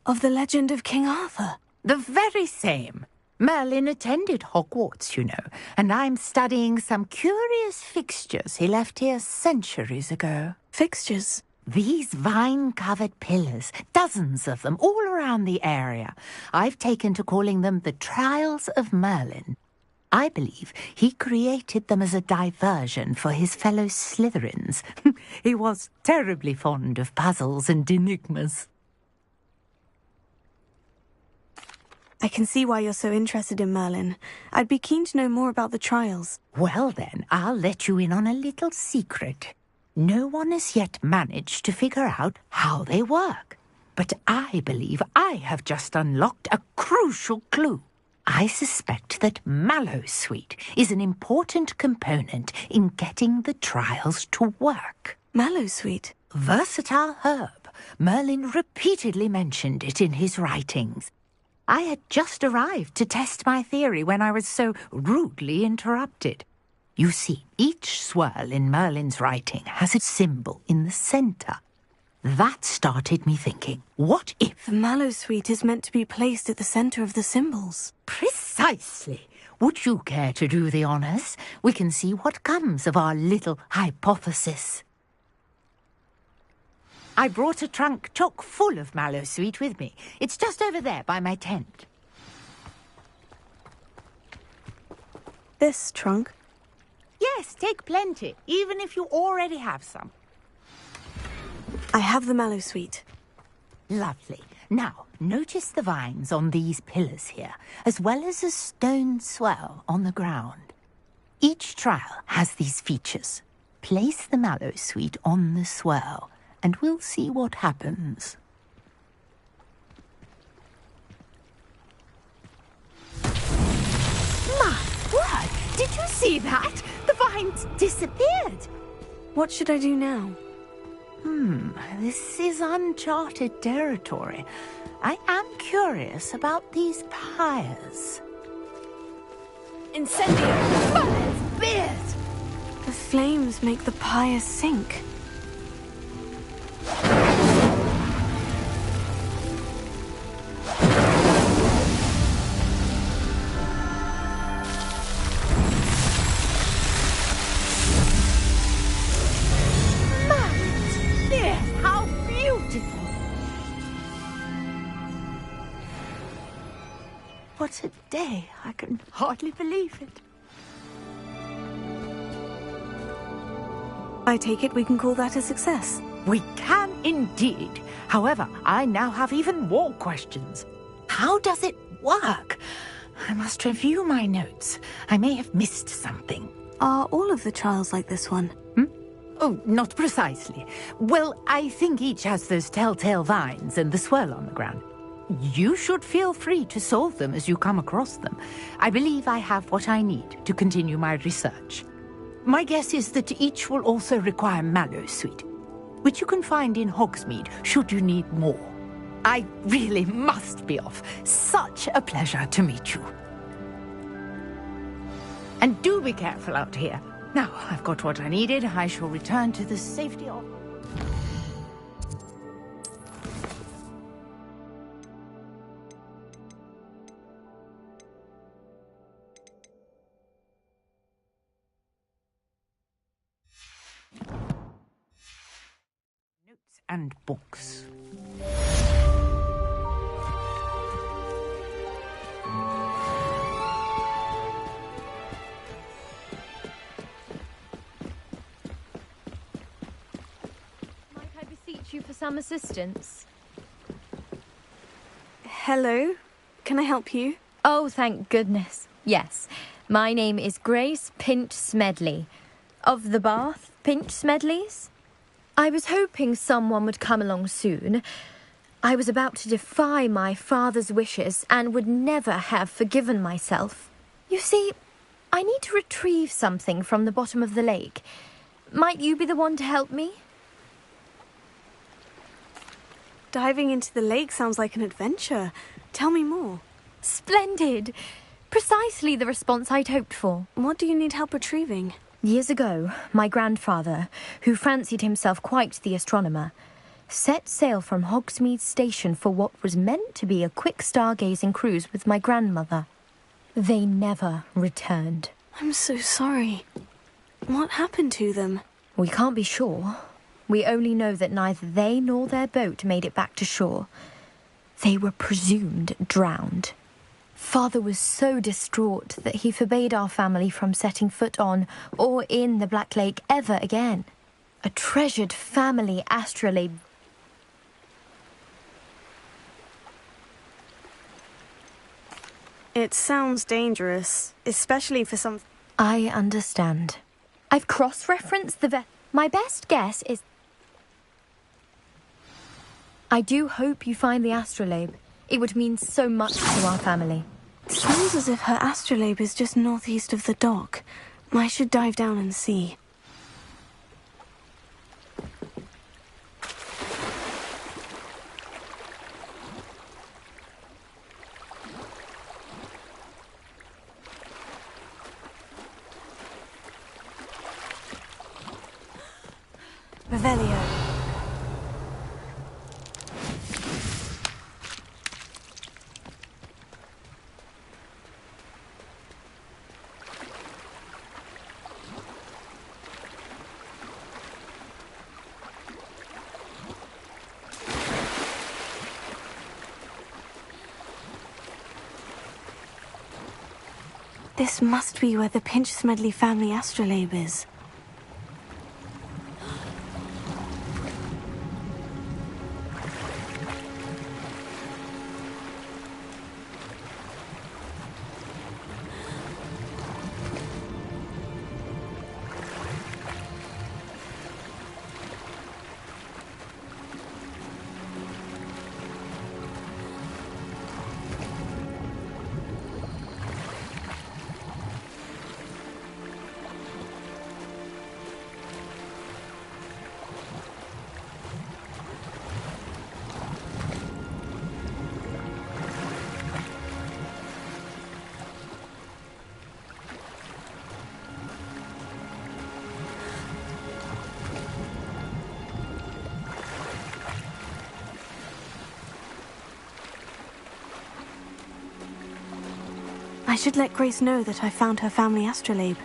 Of the legend of King Arthur? The very same. Merlin attended Hogwarts, you know, and I'm studying some curious fixtures he left here centuries ago. Fixtures? These vine-covered pillars, dozens of them, all around the area. I've taken to calling them the Trials of Merlin. I believe he created them as a diversion for his fellow Slytherins. He was terribly fond of puzzles and enigmas. I can see why you're so interested in Merlin. I'd be keen to know more about the trials. Well then, I'll let you in on a little secret. No one has yet managed to figure out how they work. But I believe I have just unlocked a crucial clue. I suspect that Mallowsweet is an important component in getting the trials to work. Mallowsweet? Versatile herb. Merlin repeatedly mentioned it in his writings. I had just arrived to test my theory when I was so rudely interrupted. You see, each swirl in Merlin's writing has a symbol in the centre. That started me thinking, what if... The Mallowsweet is meant to be placed at the centre of the symbols. Precisely. Would you care to do the honours? We can see what comes of our little hypothesis. I brought a trunk chock full of Mallowsweet with me. It's just over there by my tent. This trunk? Yes, take plenty, even if you already have some. I have the Mallowsweet. Lovely. Now, notice the vines on these pillars here, as well as a stone swell on the ground. Each trial has these features. Place the Mallowsweet on the swell, and we'll see what happens. My word! Did you see that? The vines disappeared. What should I do now? This is uncharted territory. I am curious about these pyres. Incendio! Fire's beard! The flames make the pyre sink. What a day. I can hardly believe it. I take it we can call that a success. We can indeed. However, I now have even more questions. How does it work? I must review my notes. I may have missed something. Are all of the trials like this one? Oh, not precisely. Well, I think each has those telltale vines and the swirl on the ground. You should feel free to solve them as you come across them. I believe I have what I need to continue my research. My guess is that each will also require Mallowsweet, which you can find in Hogsmeade should you need more. I really must be off. Such a pleasure to meet you. And do be careful out here. Now, I've got what I needed. I shall return to the safety of... and books. Might I beseech you for some assistance? Hello? Can I help you? Oh, thank goodness. Yes. My name is Grace Pinch Smedley. Of the Bath Pinch Smedleys? I was hoping someone would come along soon. I was about to defy my father's wishes and would never have forgiven myself. You see, I need to retrieve something from the bottom of the lake. Might you be the one to help me? Diving into the lake sounds like an adventure. Tell me more. Splendid! Precisely the response I'd hoped for. What do you need help retrieving? Years ago, my grandfather, who fancied himself quite the astronomer, set sail from Hogsmeade Station for what was meant to be a quick stargazing cruise with my grandmother. They never returned. I'm so sorry. What happened to them? We can't be sure. We only know that neither they nor their boat made it back to shore. They were presumed drowned. Father was so distraught that he forbade our family from setting foot on or in the Black Lake ever again. A treasured family astrolabe. It sounds dangerous, especially for some... I understand. I've cross-referenced my best guess is... I do hope you find the astrolabe. It would mean so much to our family. Sounds as if her astrolabe is just northeast of the dock. I should dive down and see. Revelio. This must be where the Pinch Smedley family astrolabe is. I should let Grace know that I found her family astrolabe.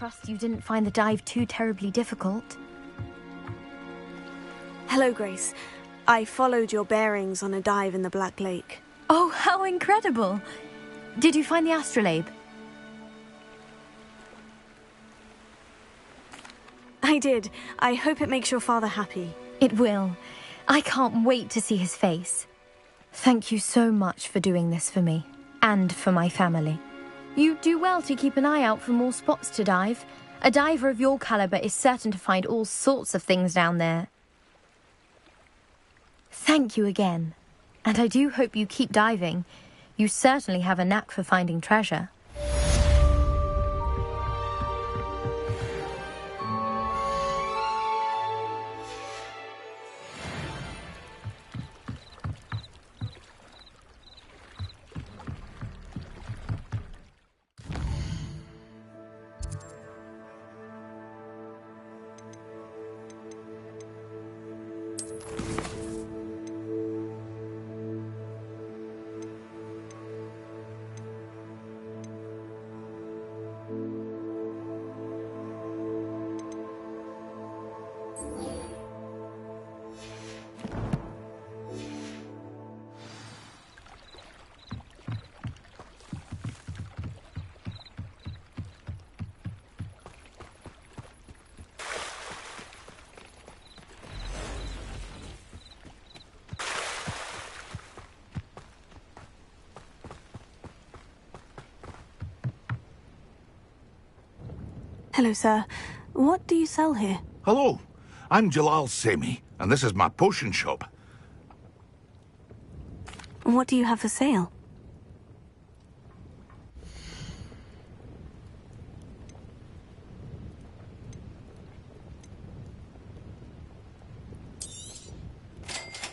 trust you didn't find the dive too terribly difficult. Hello, Grace. I followed your bearings on a dive in the Black Lake. Oh, how incredible! Did you find the astrolabe? I did. I hope it makes your father happy. It will. I can't wait to see his face. Thank you so much for doing this for me, and for my family. You do well to keep an eye out for more spots to dive. A diver of your caliber is certain to find all sorts of things down there. Thank you again. And I do hope you keep diving. You certainly have a knack for finding treasure. Hello, sir. What do you sell here? Hello, I'm Jalal Semi, and this is my potion shop. What do you have for sale?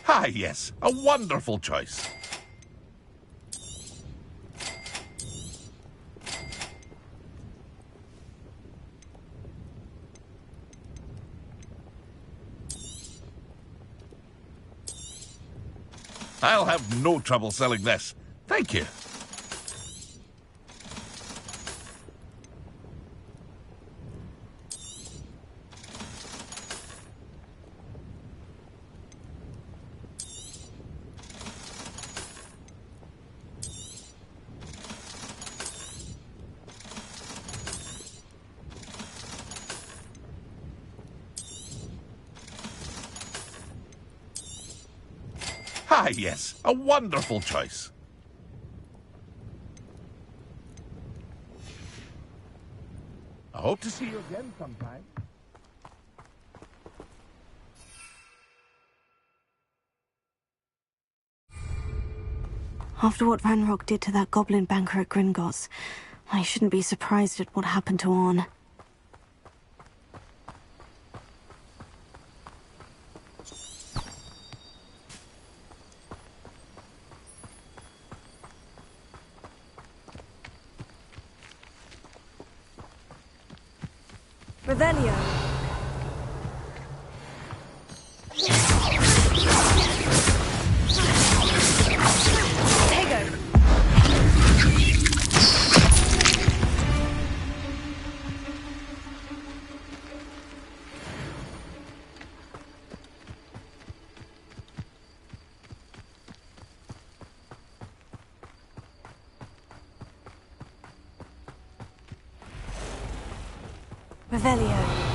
Ah, yes, a wonderful choice. I'll have no trouble selling this. Thank you. Ah, yes, a wonderful choice. I hope to see you again sometime. After what Ranrock did to that goblin banker at Gringotts, I shouldn't be surprised at what happened to Orn. Revelio. Revelio.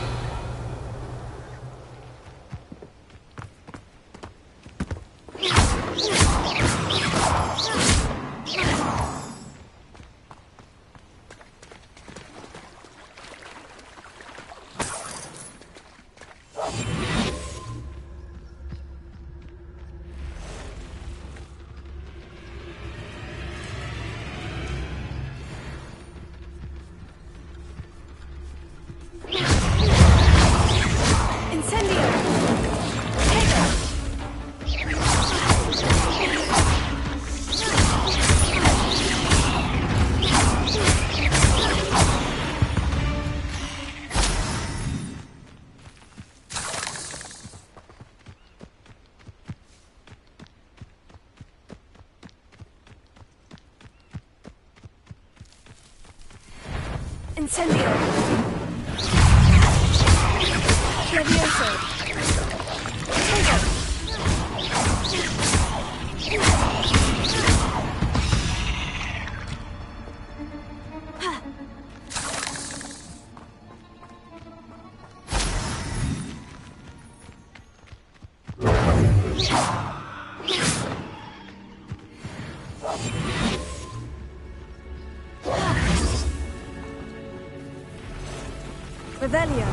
Incendio! Revelio.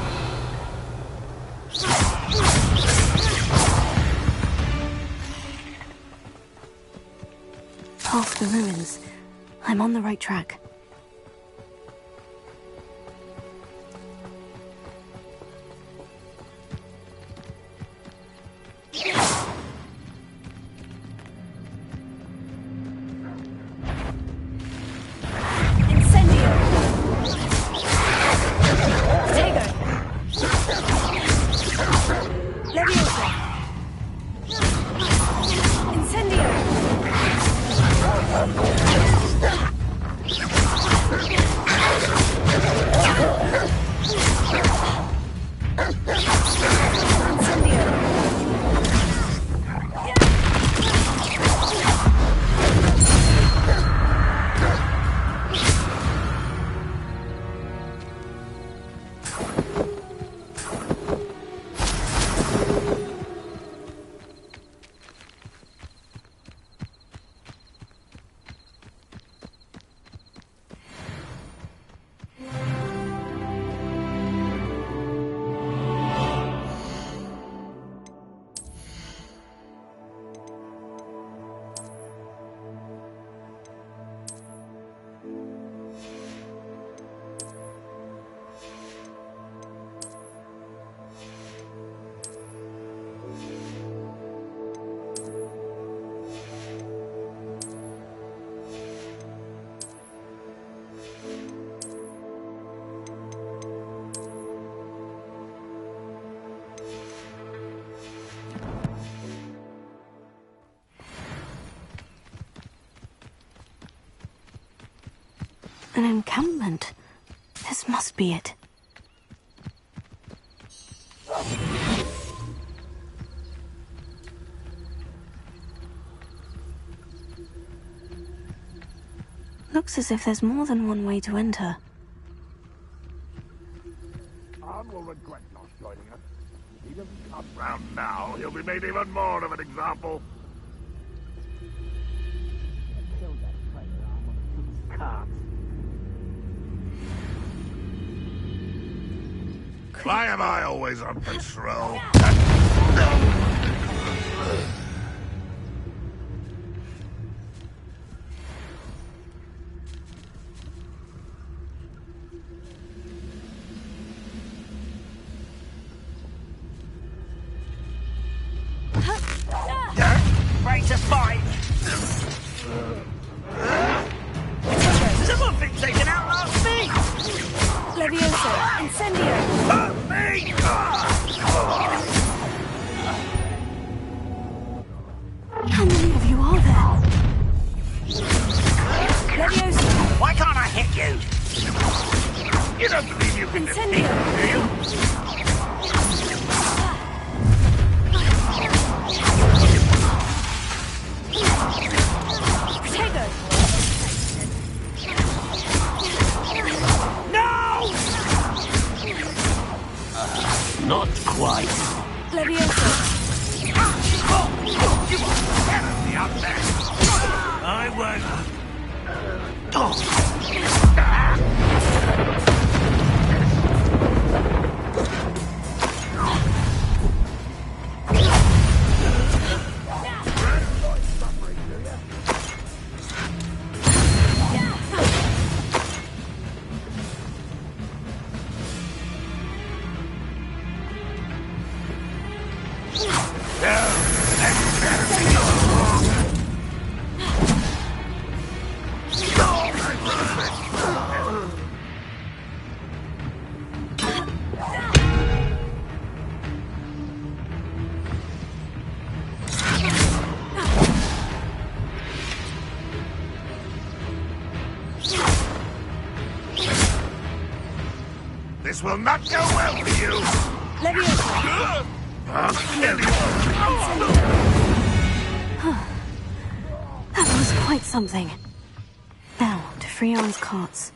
Past the ruins. I'm on the right track. An encampment. This must be it. Looks as if there's more than one way to enter. Arn will regret not joining us. If he doesn't come round now, he'll be made even more of an example. Why am I always on patrol? Ready to fight! Someone thinks they can outlast me! Levioso, incendio! Me! How many of you are there? Levioso! Why can't I hit you? You don't believe you can defeat me, do you? Not quite. Levioso! You are better me out there! I won't. This will not go well for you! Levioso! I'll kill you! That was quite something. Now, to Freon's carts.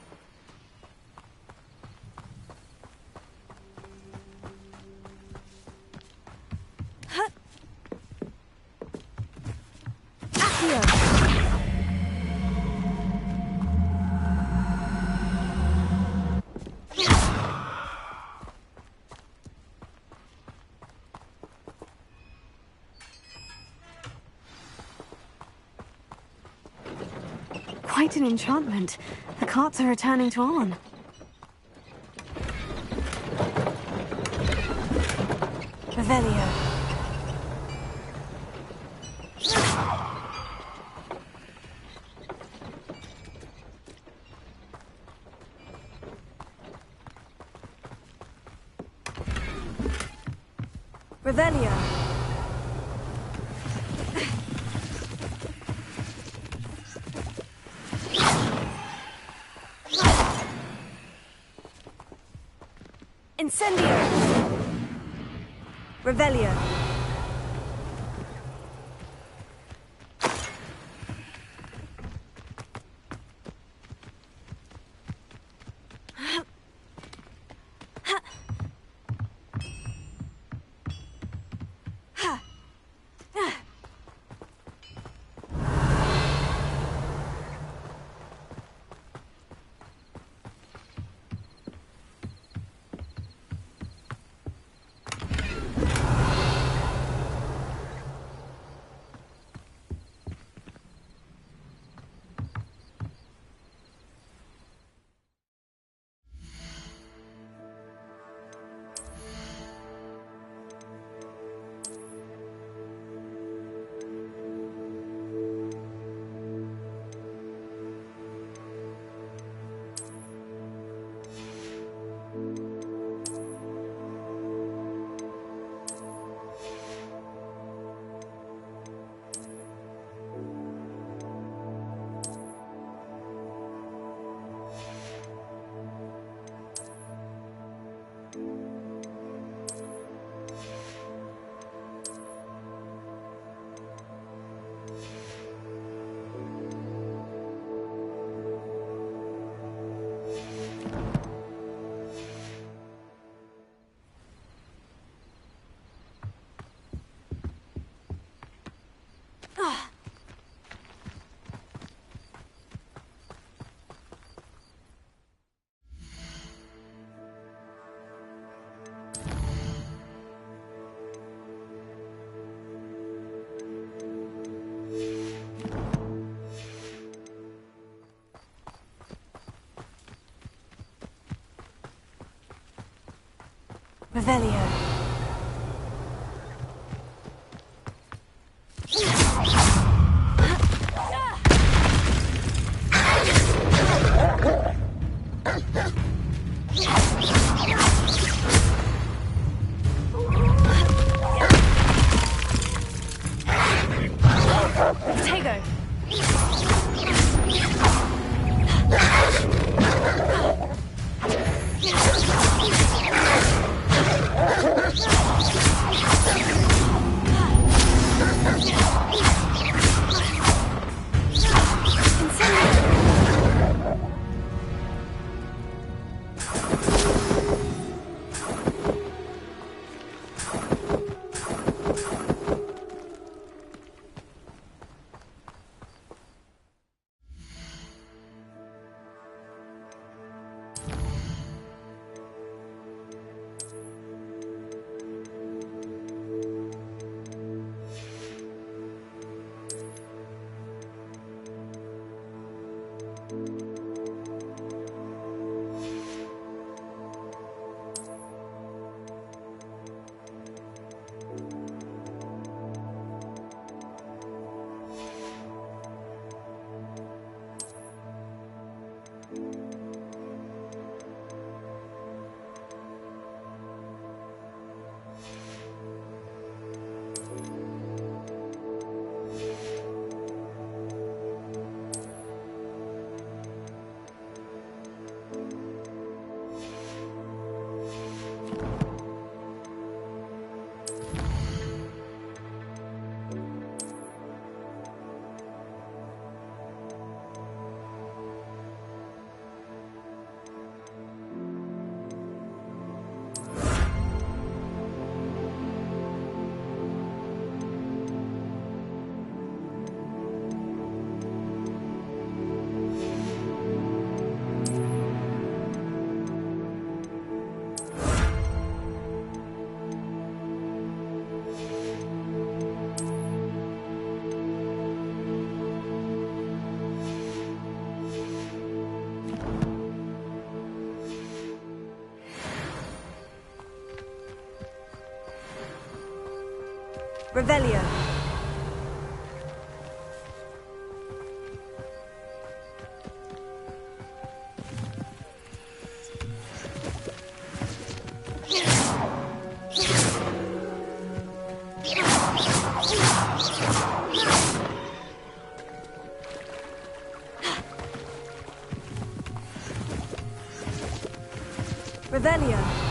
Quite an enchantment. The carts are returning to Arn. Revelio. Revelio. Incendio. Revelio. Revelio. Tego. Revelio. Revelio.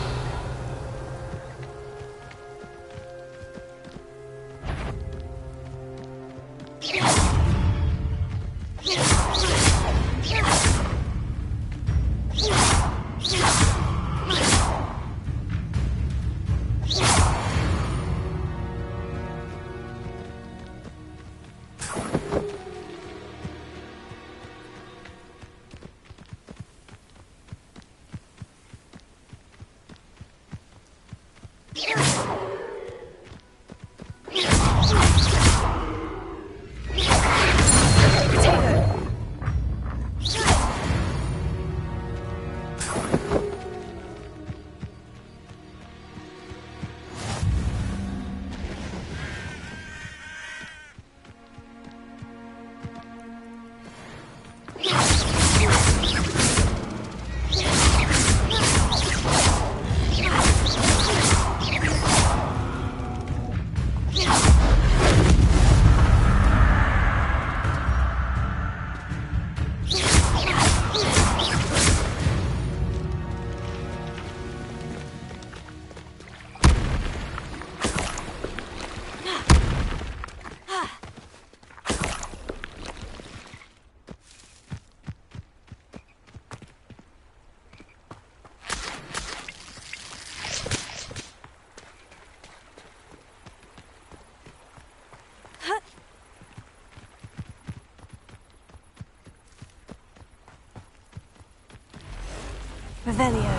Revelio.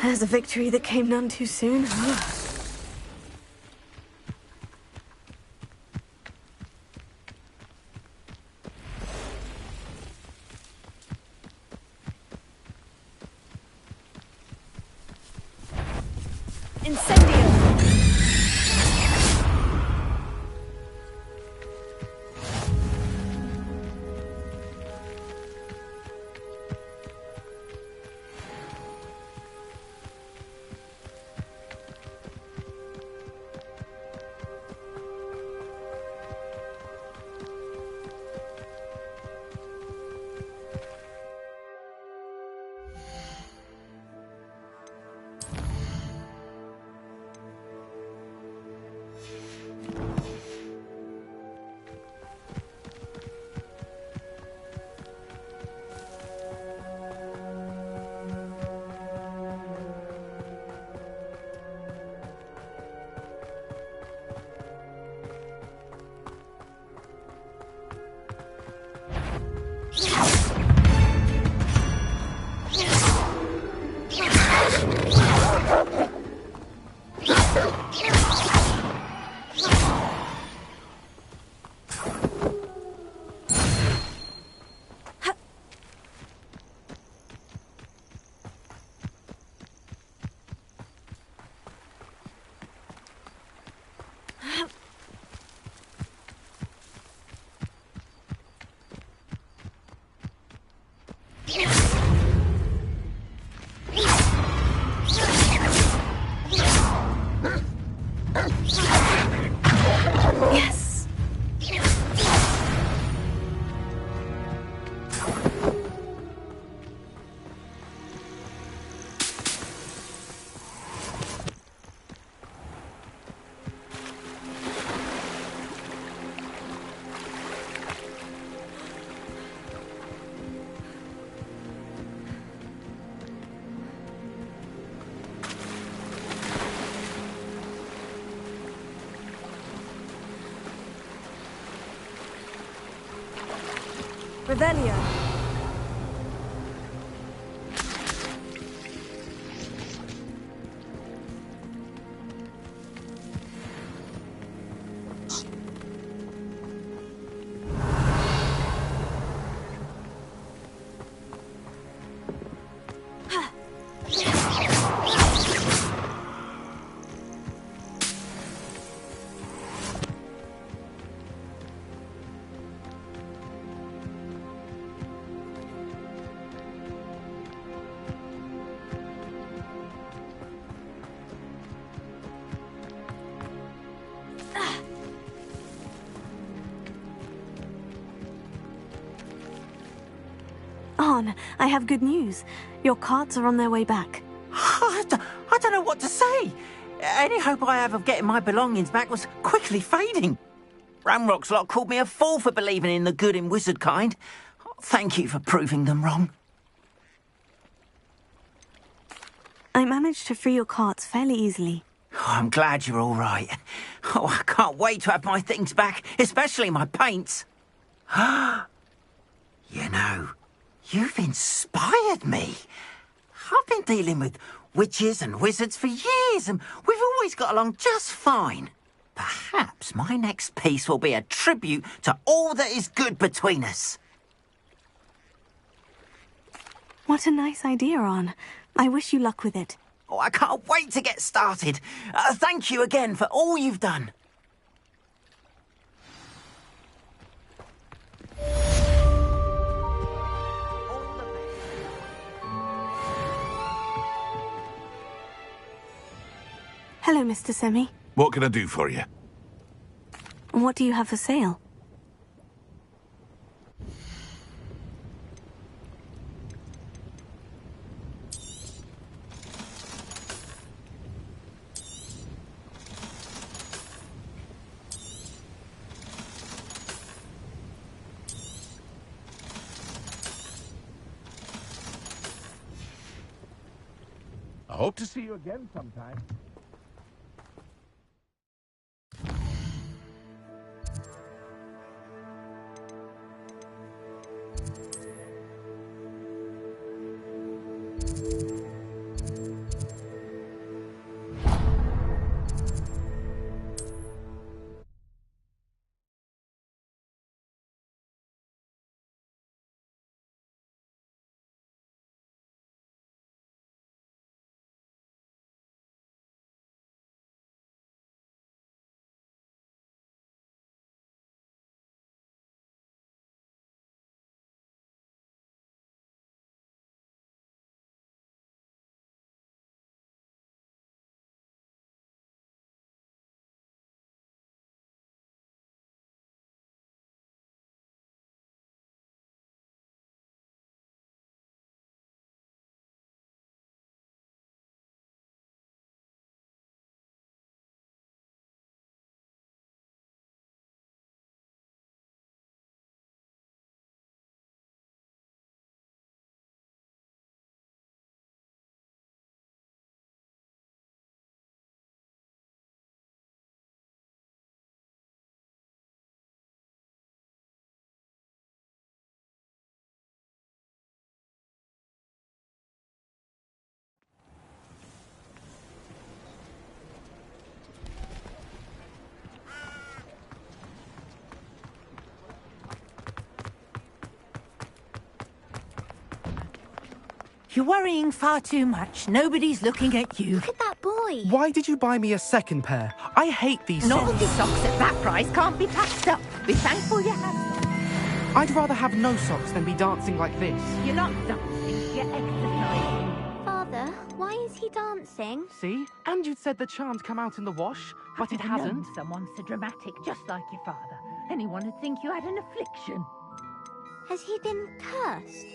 There's a victory that came none too soon. Revelio. Arn, I have good news. Your carts are on their way back. I don't know what to say. Any hope I have of getting my belongings back was quickly fading. Ramrock's lot called me a fool for believing in the good in wizard kind. Thank you for proving them wrong. I managed to free your carts fairly easily. Oh, I'm glad you're all right. Oh, I can't wait to have my things back, especially my paints. You know, you've inspired me. I've been dealing with witches and wizards for years, and we've always got along just fine. Perhaps my next piece will be a tribute to all that is good between us. What a nice idea, Arn. I wish you luck with it. Oh, I can't wait to get started. Thank you again for all you've done. Hello, Mr. Semi. What can I do for you? What do you have for sale? I hope to see you again sometime. You're worrying far too much. Nobody's looking at you. Look at that boy. Why did you buy me a second pair? I hate these Not all socks. the socks at that price can't be patched up. Be thankful you have. I'd rather have no socks than be dancing like this. You're not dancing, you're exercising. Father, why is he dancing? See? And you'd said the charm's come out in the wash, but it I've known hasn't. someone so dramatic, just like your father. Anyone would think you had an affliction. Has he been cursed?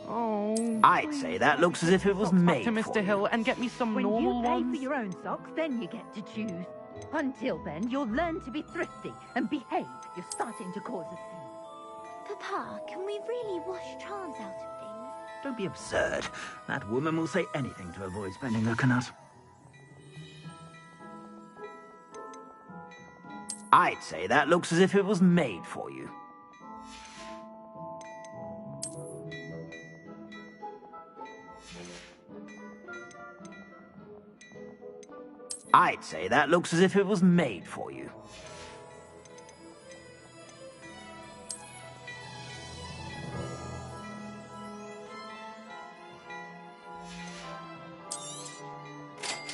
Oh. I'd say that looks as if it was made to for Mr. Hill and get me some When normal you pay ones. for your own socks, then you get to choose. Until then, you'll learn to be thrifty and behave. You're starting to cause a scene. Papa, can we really wash charms out of things? Don't be absurd. That woman will say anything to avoid spending her canut. I'd say that looks as if it was made for you. I'd say that looks as if it was made for you.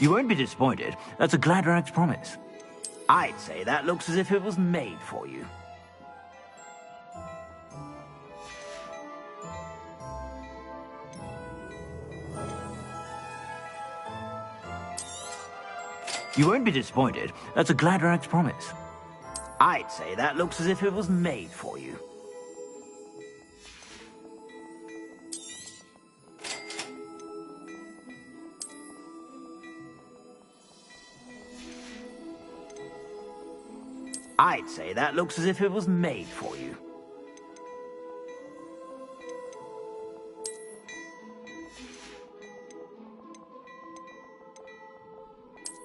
You won't be disappointed. That's a Gladrag's promise. I'd say that looks as if it was made for you. You won't be disappointed. That's a Gladrag's promise. I'd say that looks as if it was made for you. I'd say that looks as if it was made for you.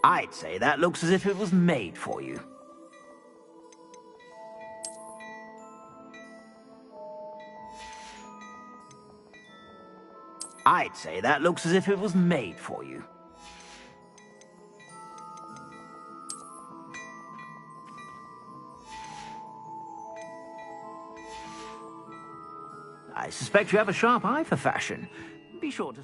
I'd say that looks as if it was made for you. I'd say that looks as if it was made for you. I suspect you have a sharp eye for fashion. Be sure to...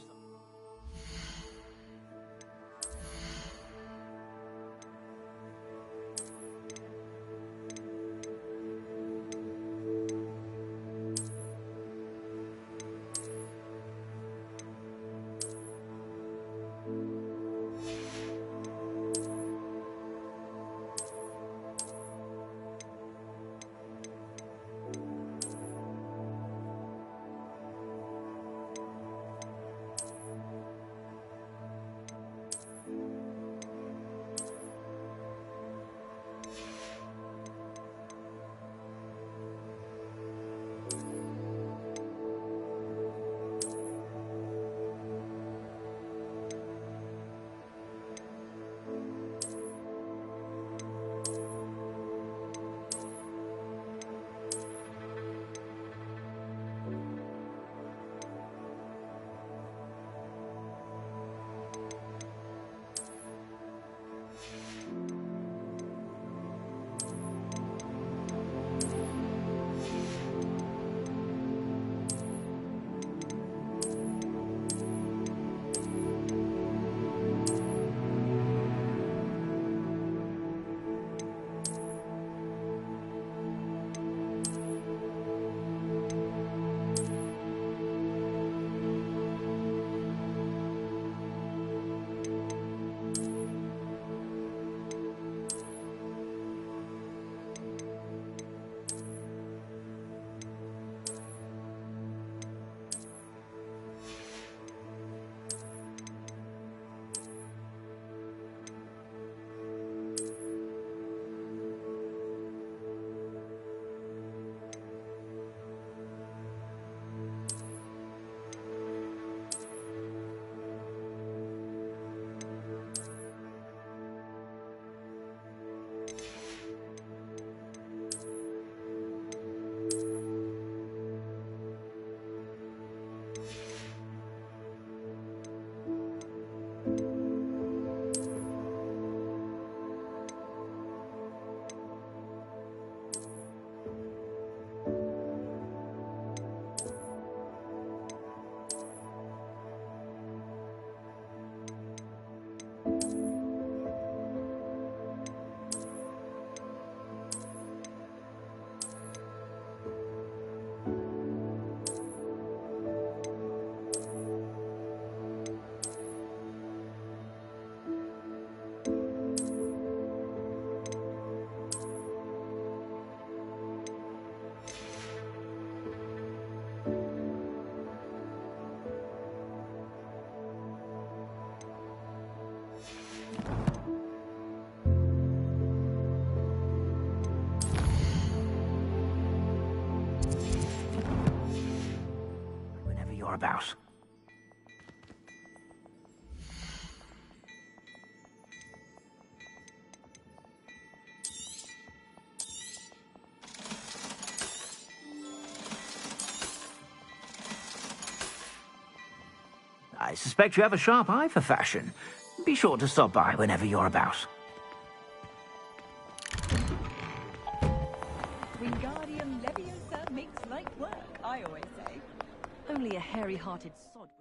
About. I suspect you have a sharp eye for fashion. Be sure to stop by whenever you're about. Wingardium Leviosa makes light work, I always say. Only a hairy-hearted sod would...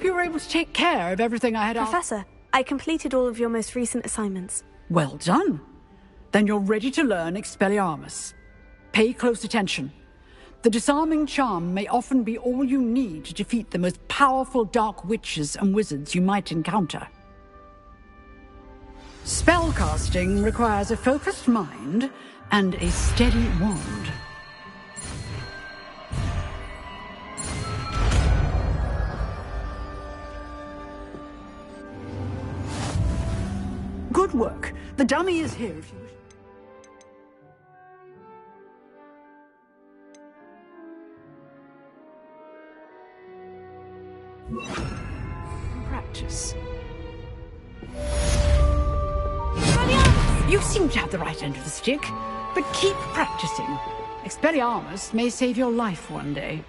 hope you were able to take care of everything I had asked. Professor, I completed all of your most recent assignments. Well done. Then you're ready to learn Expelliarmus. Pay close attention. The disarming charm may often be all you need to defeat the most powerful dark witches and wizards you might encounter. Spellcasting requires a focused mind and a steady wand. Good work. The dummy is here if you wish. Practice. You seem to have the right end of the stick, but keep practicing. Expelliarmus may save your life one day.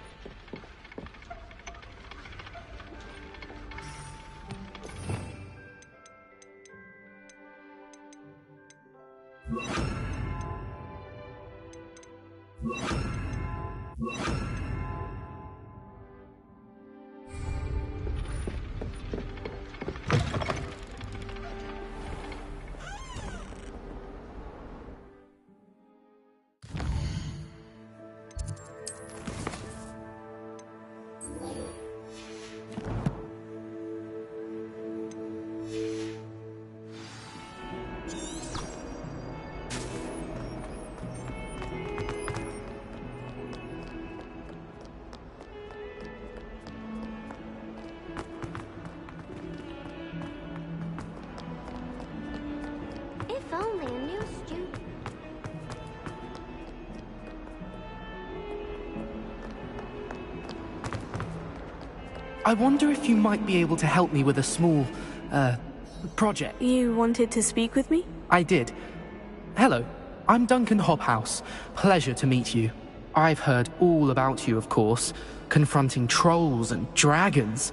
I wonder if you might be able to help me with a small, project. You wanted to speak with me? I did. Hello, I'm Duncan Hobhouse. Pleasure to meet you. I've heard all about you, of course, confronting trolls and dragons.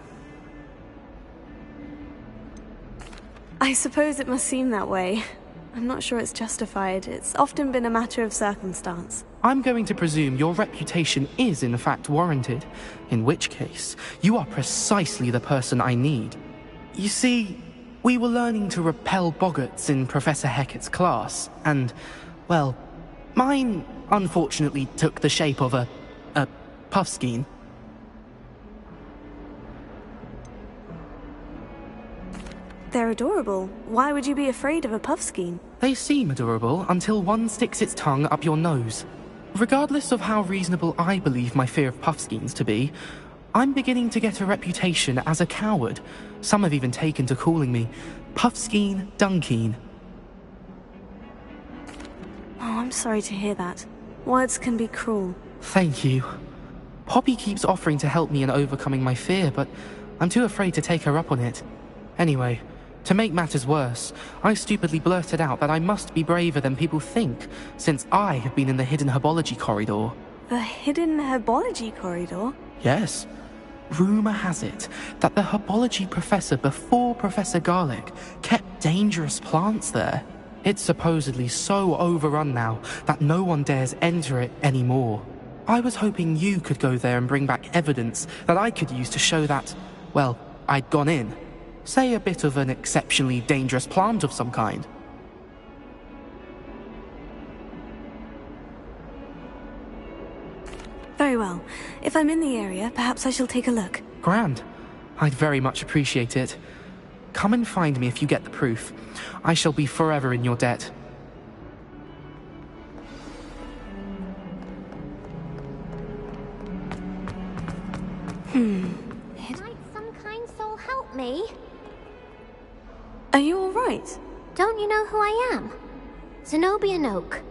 I suppose it must seem that way. I'm not sure it's justified. It's often been a matter of circumstance. I'm going to presume your reputation is in fact warranted, in which case, you are precisely the person I need. You see, we were learning to repel boggarts in Professor Hecat's class, and, well, mine unfortunately took the shape of a puffskein. They're adorable. Why would you be afraid of a puffskein? They seem adorable until one sticks its tongue up your nose. Regardless of how reasonable I believe my fear of puffskeins to be, I'm beginning to get a reputation as a coward. Some have even taken to calling me Puffskein Dunkeen. Oh, I'm sorry to hear that. Words can be cruel. Thank you. Poppy keeps offering to help me in overcoming my fear, but I'm too afraid to take her up on it. Anyway, to make matters worse, I stupidly blurted out that I must be braver than people think, since I have been in the hidden herbology corridor. The hidden herbology corridor? Yes. Rumour has it that the herbology professor before Professor Garlic kept dangerous plants there. It's supposedly so overrun now that no one dares enter it anymore. I was hoping you could go there and bring back evidence that I could use to show that, well, I'd gone in. Say a bit of an exceptionally dangerous plant of some kind. Very well. If I'm in the area, perhaps I shall take a look. Grand. I'd very much appreciate it. Come and find me if you get the proof. I shall be forever in your debt. Might some kind soul help me? Are you all right? Don't you know who I am? Zenobia Noak,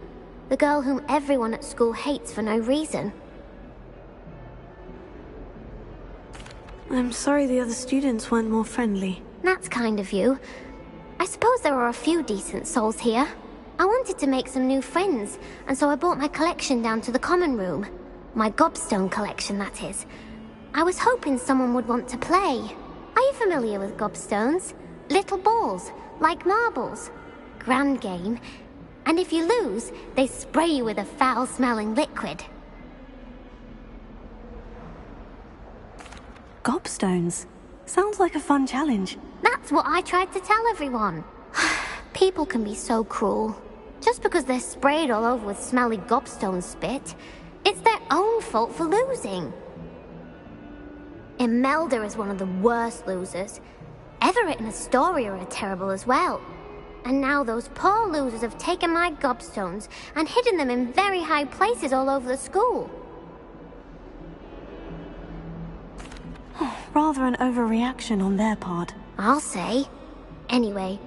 the girl whom everyone at school hates for no reason. I'm sorry the other students weren't more friendly. That's kind of you. I suppose there are a few decent souls here. I wanted to make some new friends, and so I brought my collection down to the common room. My gobstone collection, that is. I was hoping someone would want to play. Are you familiar with gobstones? Little balls, like marbles. Grand game. And if you lose, they spray you with a foul-smelling liquid. Gobstones? Sounds like a fun challenge. That's what I tried to tell everyone. People can be so cruel. Just because they're sprayed all over with smelly gobstone spit, it's their own fault for losing. Imelda is one of the worst losers. Everett and Astoria are terrible as well. And now those poor losers have taken my gobstones and hidden them in very high places all over the school. Rather an overreaction on their part. I'll say. Anyway,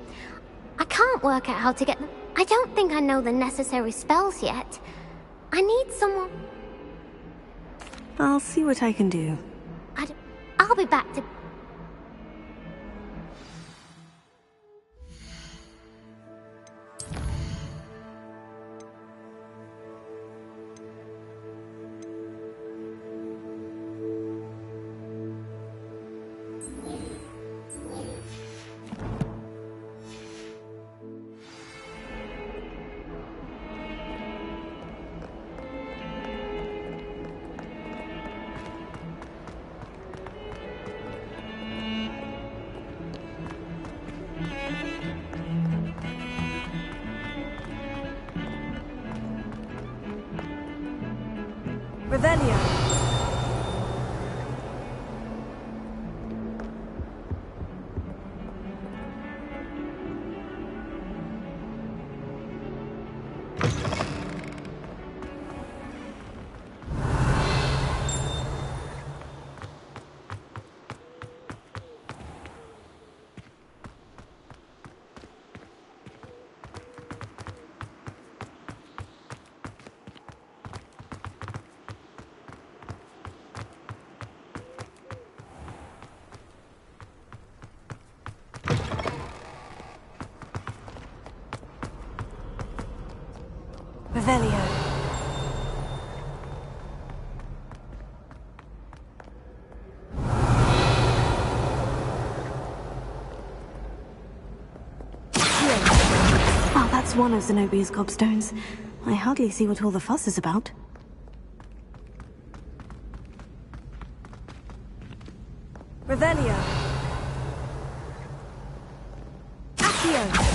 I can't work out how to get them. I don't think I know the necessary spells yet. I need someone. I'll see what I can do. I'll be back to... Revelio. Revelio. Oh, that's one of Zenobia's gobstones. I hardly see what all the fuss is about. Revelio. Accio.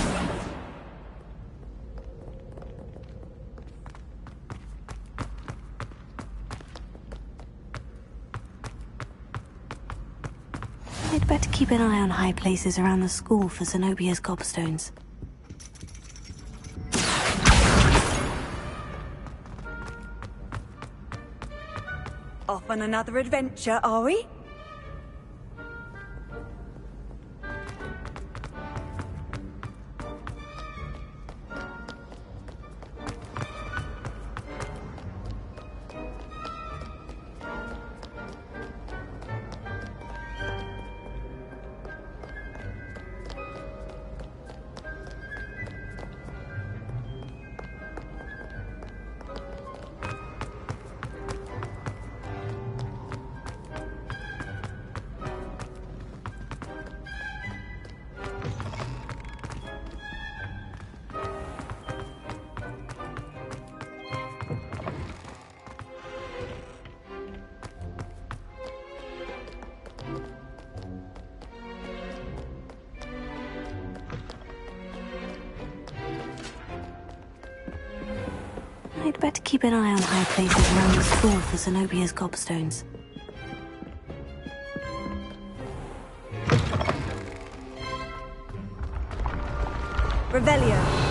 I'd better keep an eye on high places around the school for Zenobia's gobstones. Off on another adventure, are we? I'd better keep an eye on high places around the school for Zenobia's gobstones. Revelio.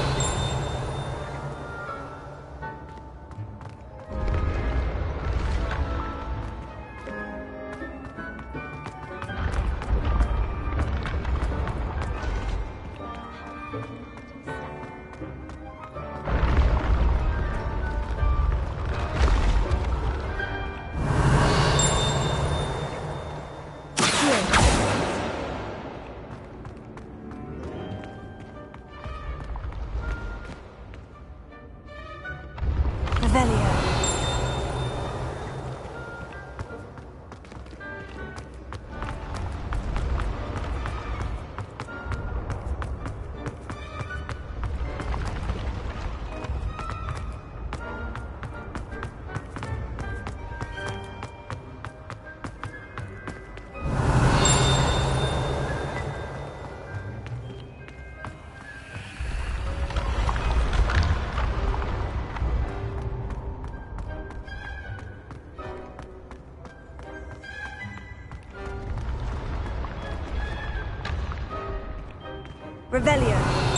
Revelio.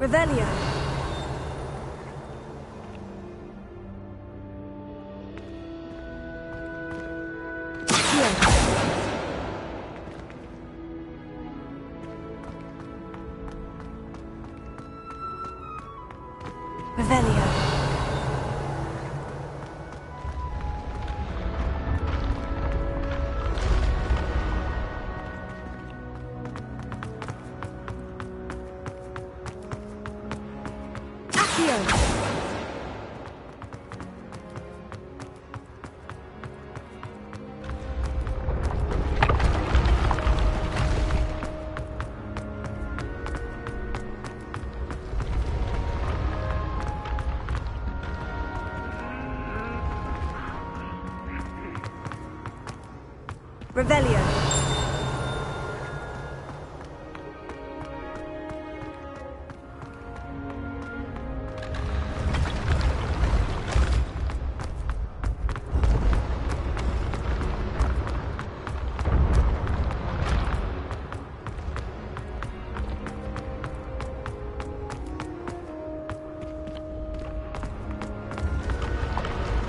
Revelio. Revelio. Revelio.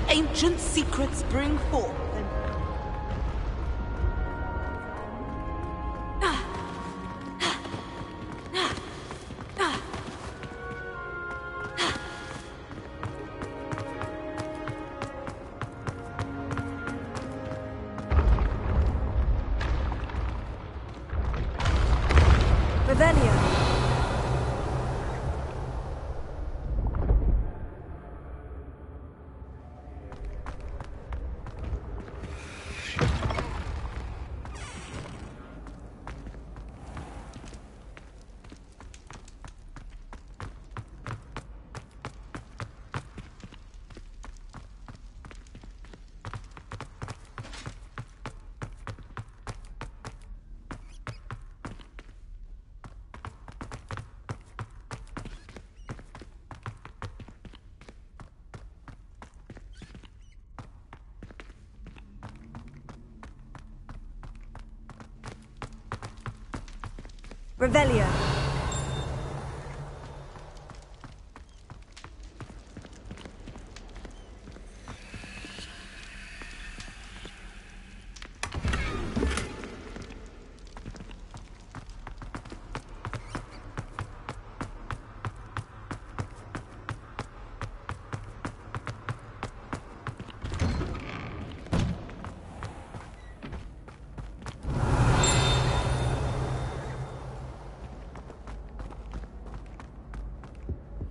Ancient secrets bring forth. Revelio. Revelio.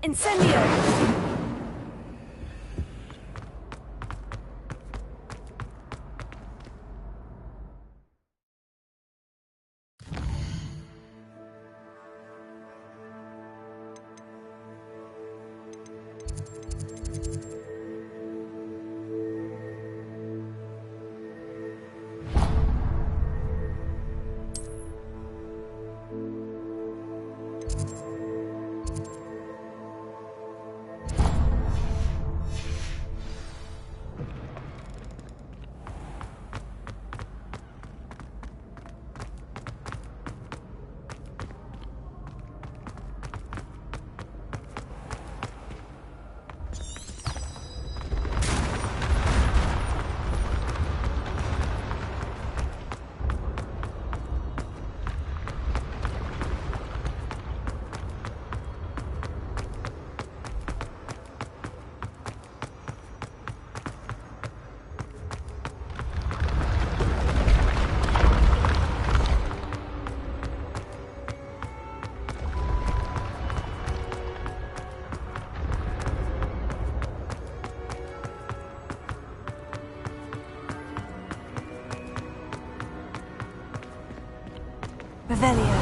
Incendio! Revelio.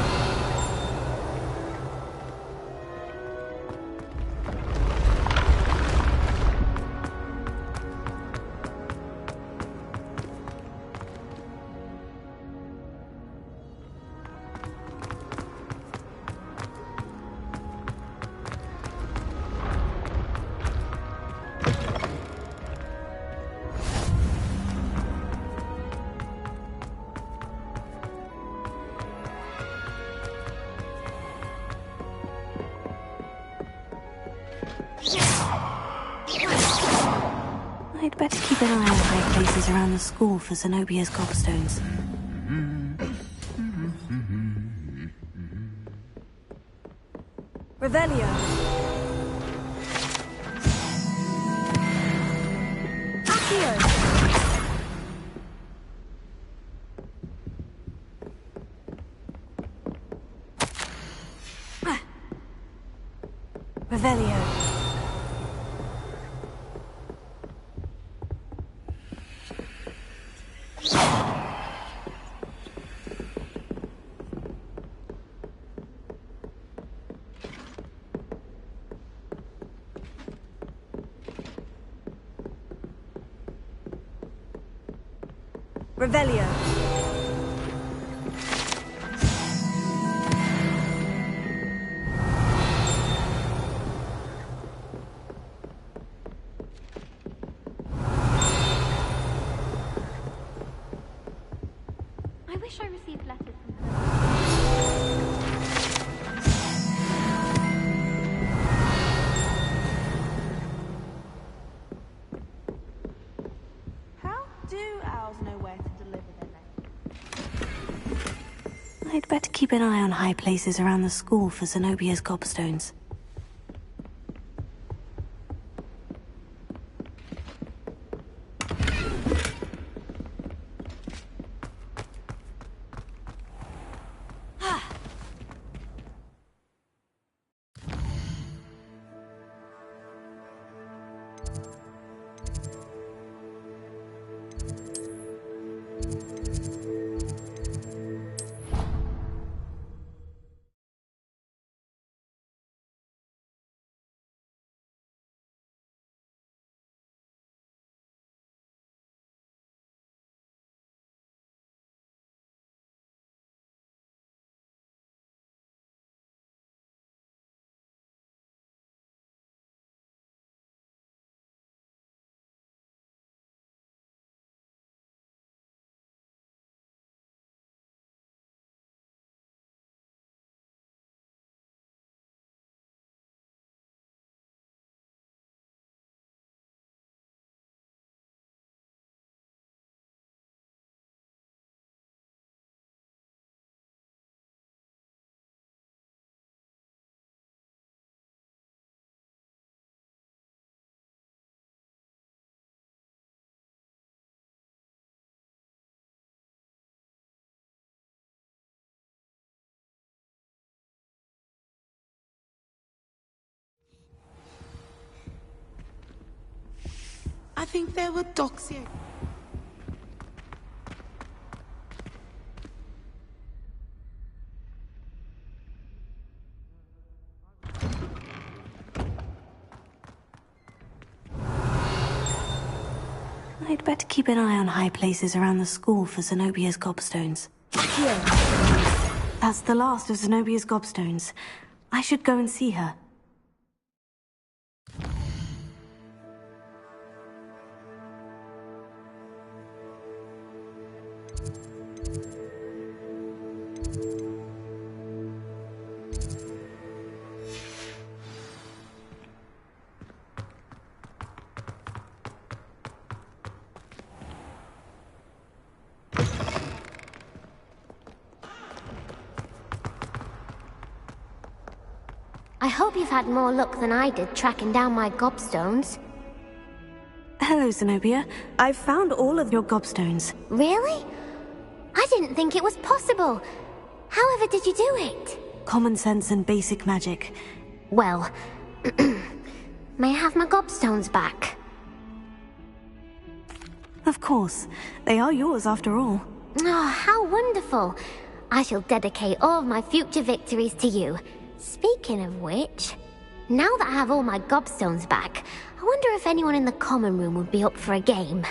I'd better keep an eye on high places around the school for Zenobia's gobstones. Revelio. Accio. Revelio. Revelio. I wish I received letters from her. How do owls know where to deliver their letters? I'd better keep an eye on high places around the school for Zenobia's gobstones. I think there were dogs here. I'd better keep an eye on high places around the school for Zenobia's gobstones. Here. That's the last of Zenobia's gobstones. I should go and see her. I hope you've had more luck than I did tracking down my gobstones. Hello, Zenobia. I've found all of your gobstones. Really? I didn't think it was possible. However did you do it? Common sense and basic magic. Well, may I have my gobstones back? Of course. They are yours after all. Oh, how wonderful. I shall dedicate all of my future victories to you. Speaking of which, now that I have all my gobstones back, I wonder if anyone in the common room would be up for a game.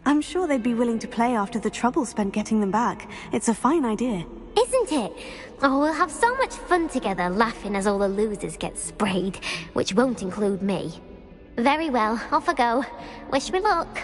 I'm sure they'd be willing to play after the trouble spent getting them back. It's a fine idea. Isn't it? Oh, we'll have so much fun together laughing as all the losers get sprayed, which won't include me. Very well, off I go. Wish me luck.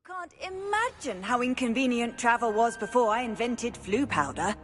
Can't imagine how inconvenient travel was before I invented flu powder.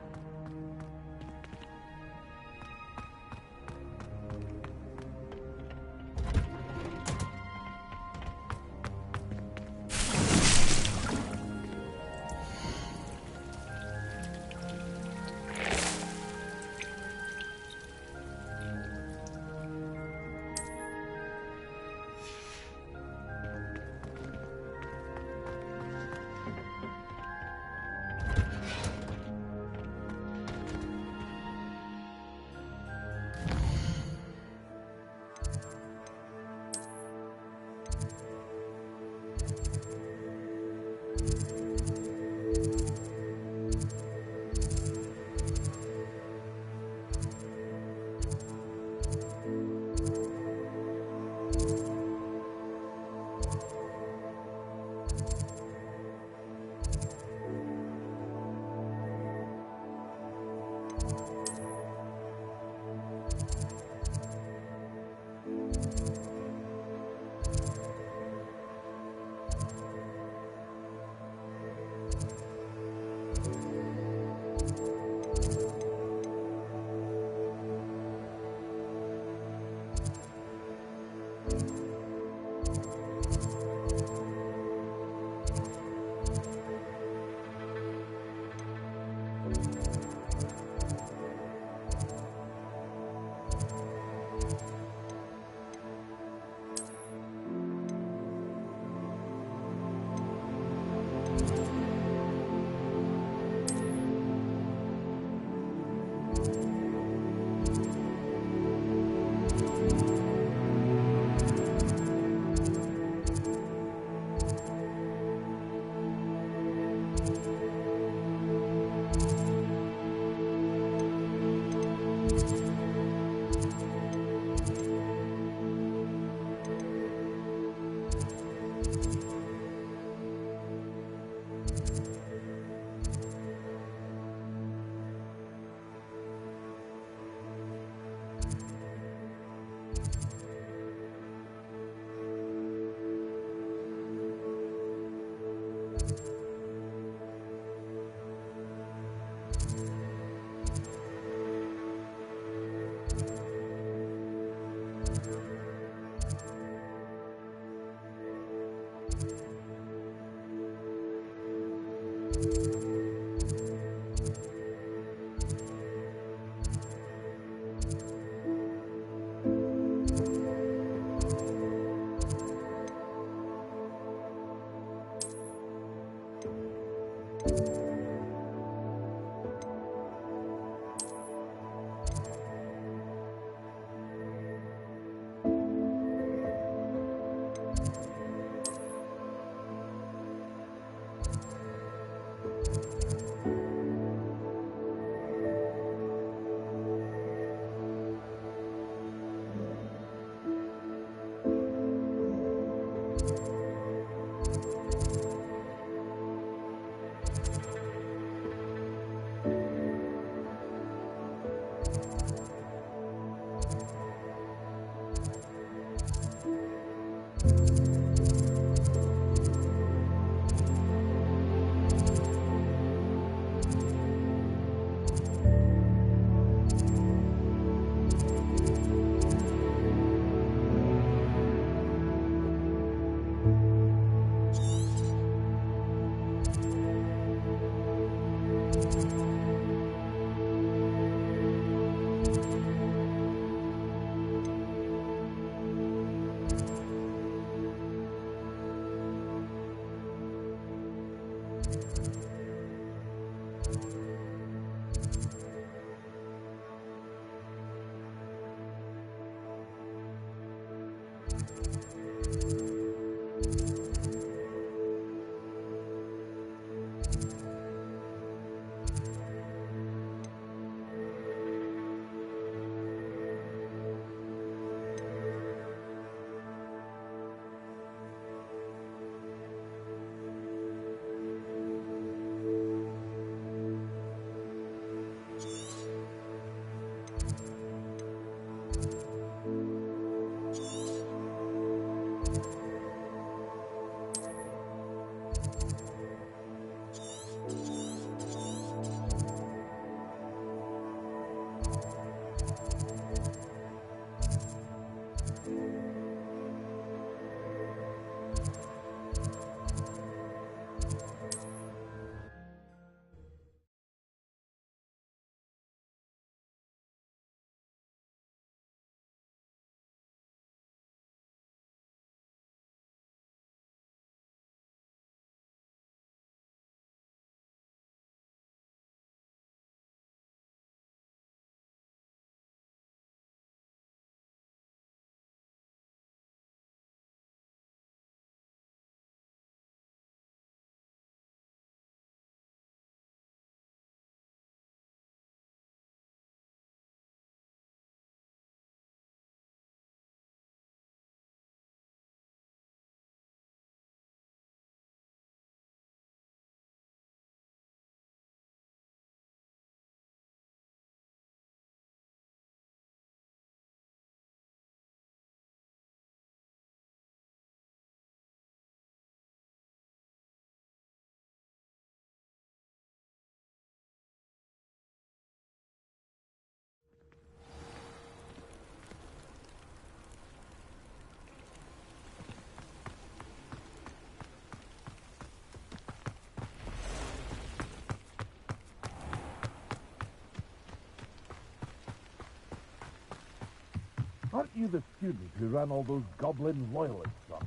Aren't you the student who ran all those goblin loyalist shops?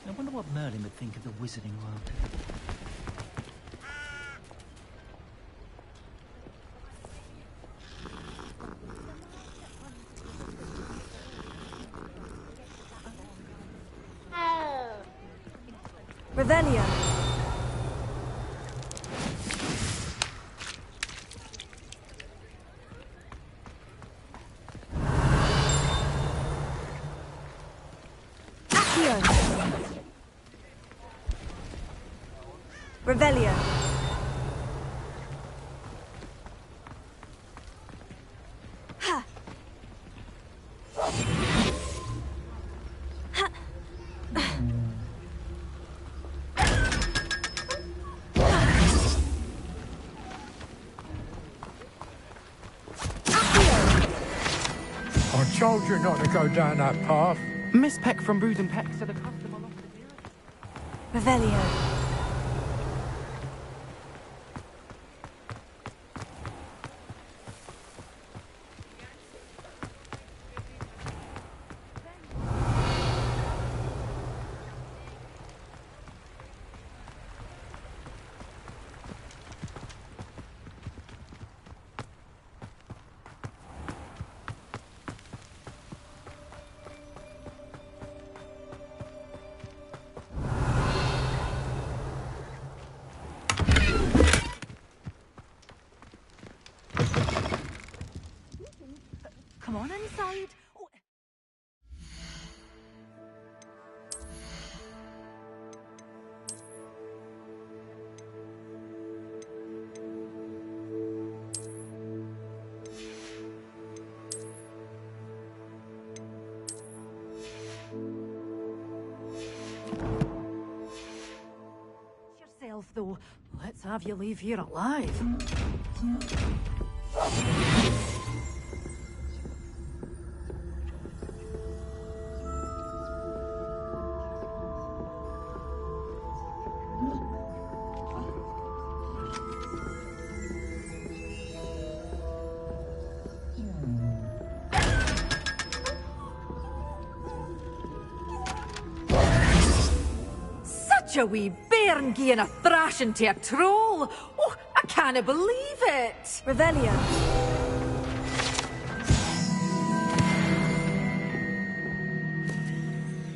I wonder what Merlin would think of the wizarding world. Revelio. Accio. Revelio. Ha. Ha. I told you not to go down that path. Miss Peck from Brood and Peck said a customer lost the deal. Revelio. Come on inside. Oh. Yourself, though. Let's have you leave here alive. Such a wee bairn gieing a thrashing to a troll. Oh, I can't believe it. Revelio.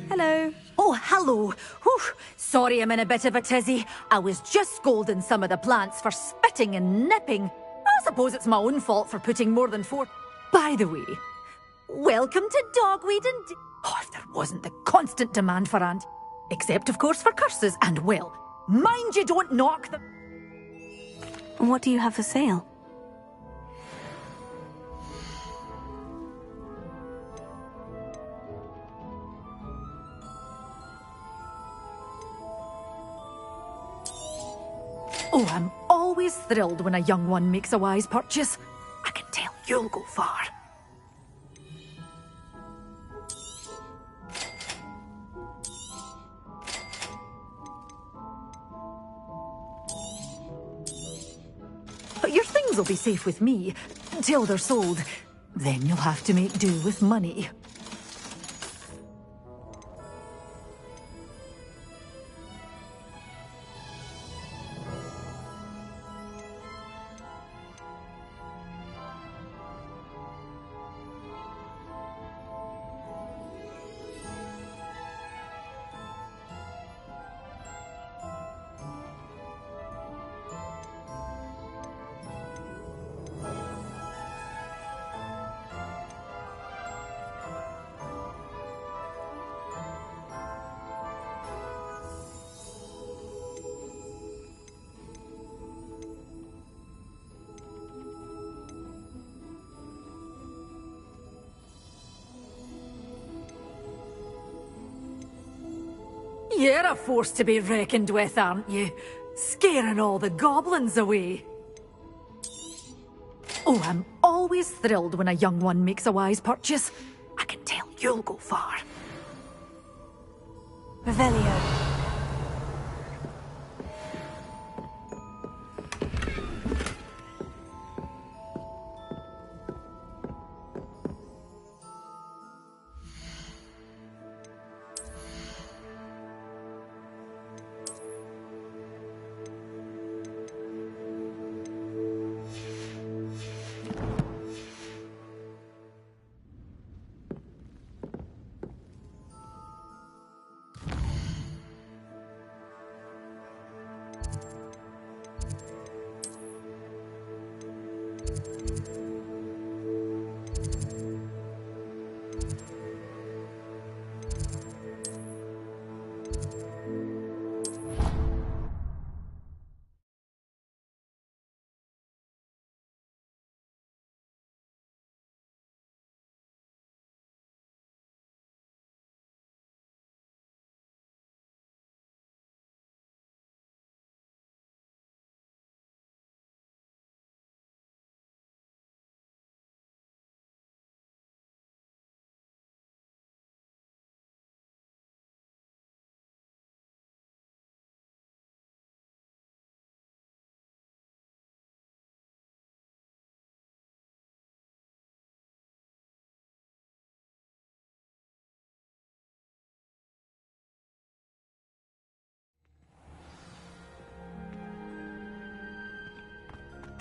Hello. Oh, hello. Whew. Sorry I'm in a bit of a tizzy. I was just scolding some of the plants for spitting and nipping. I suppose it's my own fault for putting more than 4... By the way, welcome to Dogweed and... Oh, if there wasn't the constant demand for ant. Except, of course, for curses, and, well, mind you don't knock them. What do you have for sale? Oh, I'm always thrilled when a young one makes a wise purchase. I can tell you'll go far. But your things will be safe with me, till they're sold. Then you'll have to make do with money. You're a force to be reckoned with, aren't you? Scaring all the goblins away. Oh, I'm always thrilled when a young one makes a wise purchase. I can tell you'll go far. Revelio.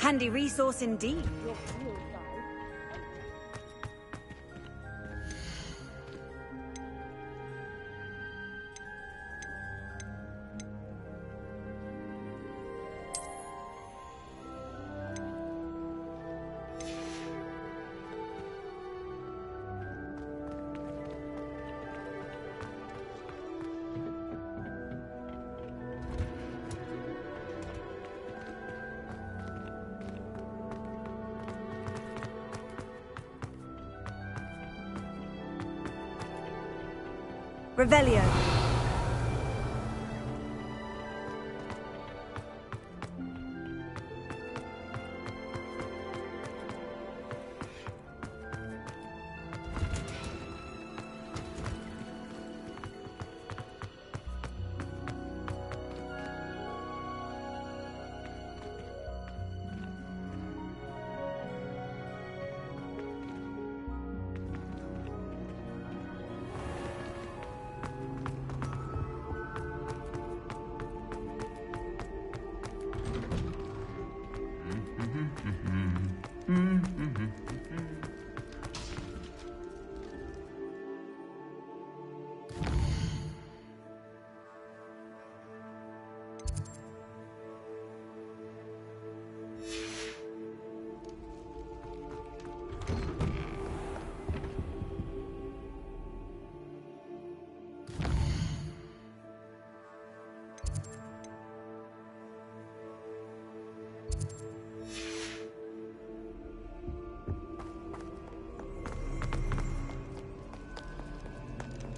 Handy resource indeed. Revelio.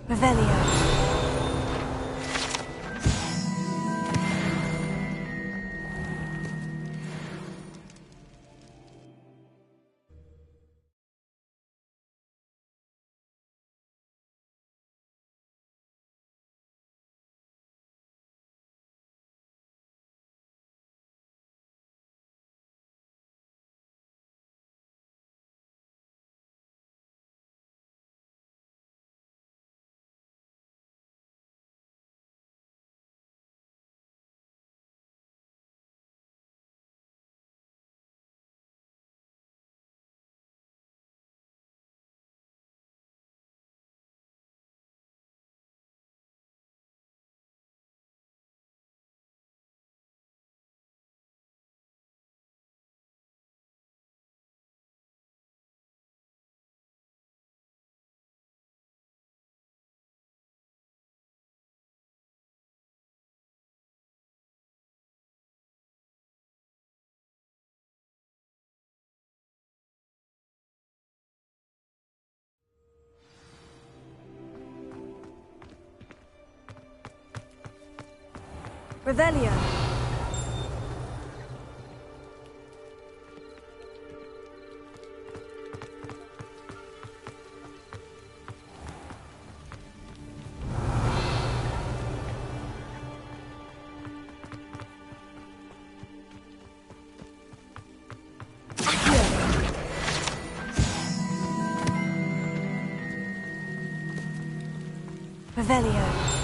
Revelio. Revelio. Revelio.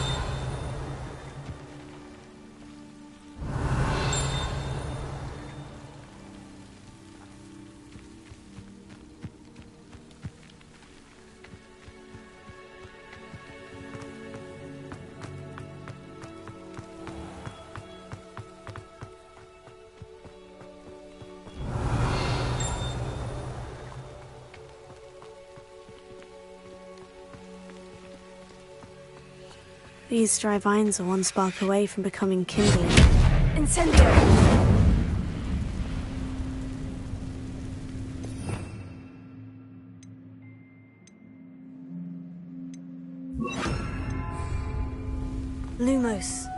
These dry vines are one spark away from becoming kindling. Incendio! Lumos.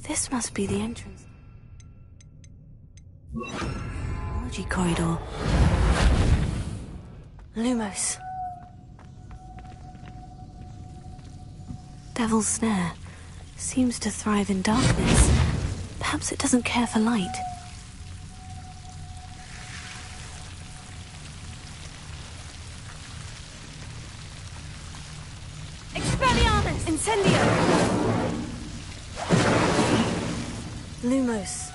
This must be the entrance. What Hapology corridor. Lumos. Devil's Snare seems to thrive in darkness. Perhaps it doesn't care for light. Expelliarmus! Incendio! Lumos.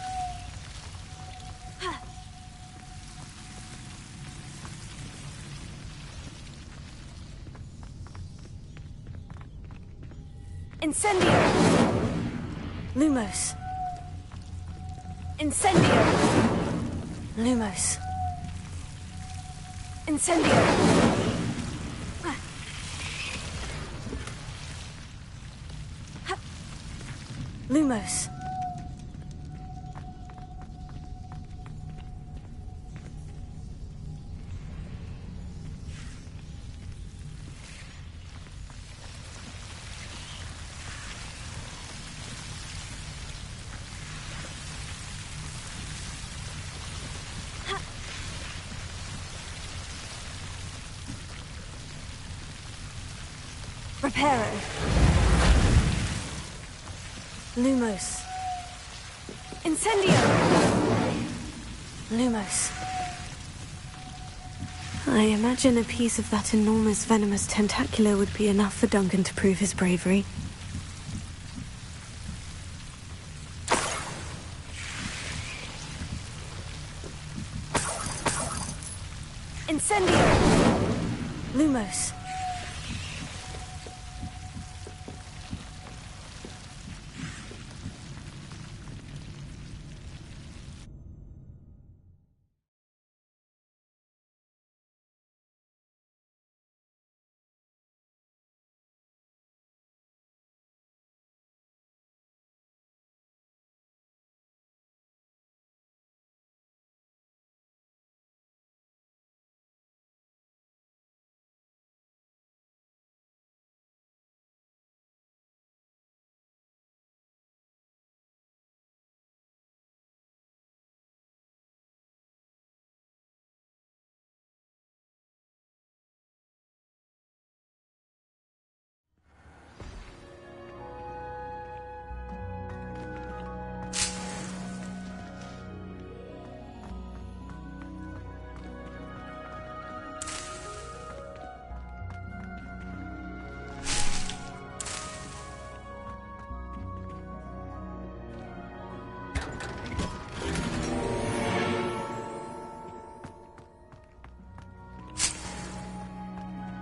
Incendio! Lumos. Incendio! Lumos. Incendio! Lumos. Reparo. Lumos. Incendio! Lumos. I imagine a piece of that enormous venomous tentacular would be enough for Duncan to prove his bravery. Incendio! Lumos.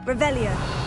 Revelio.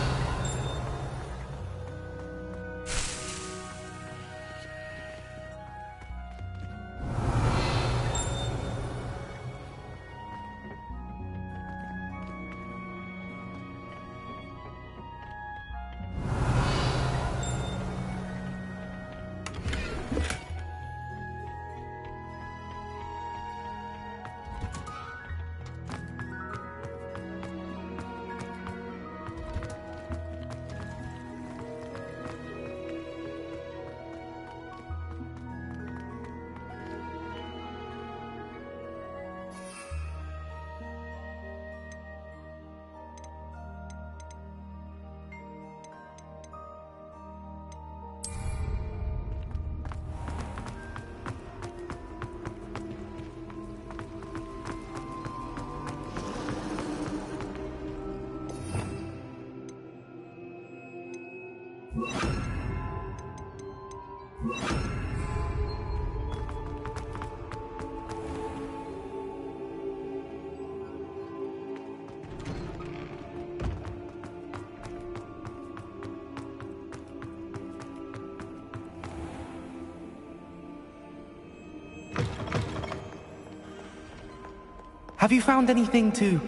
Have you found anything to,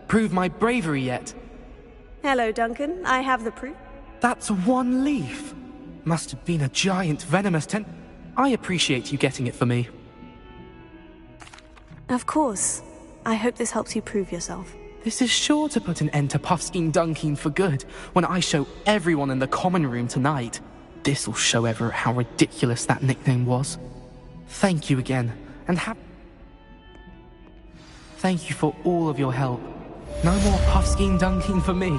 prove my bravery yet? Hello, Duncan. I have the proof. That's one leaf. Must have been a giant venomous I appreciate you getting it for me. Of course. I hope this helps you prove yourself. This is sure to put an end to Puffskein Dunking for good when I show everyone in the common room tonight. This'll show Everett how ridiculous that nickname was. Thank you again, and thank you for all of your help. No more puffskein dunking for me.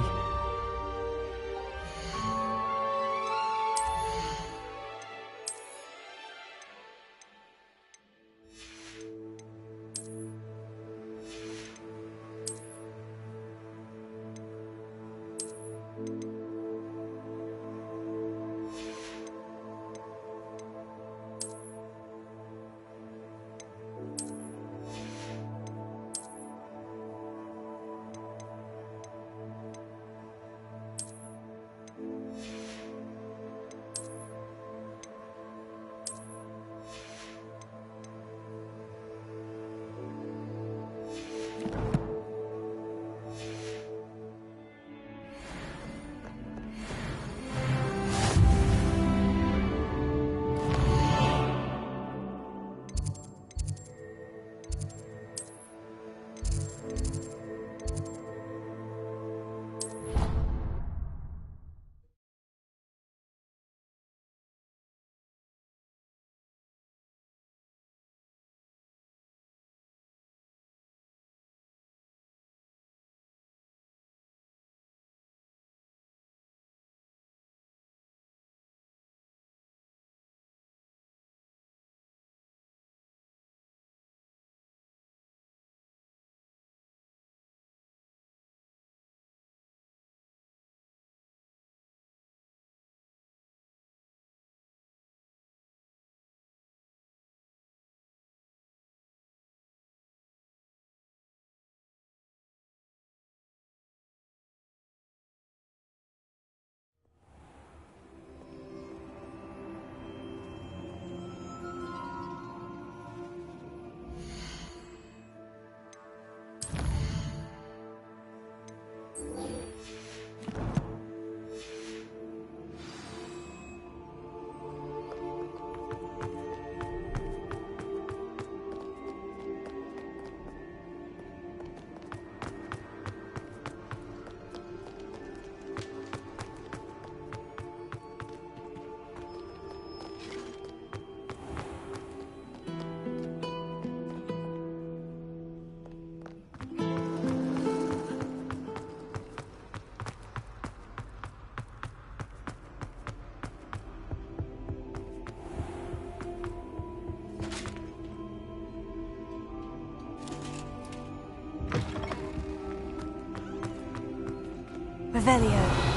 Revelio.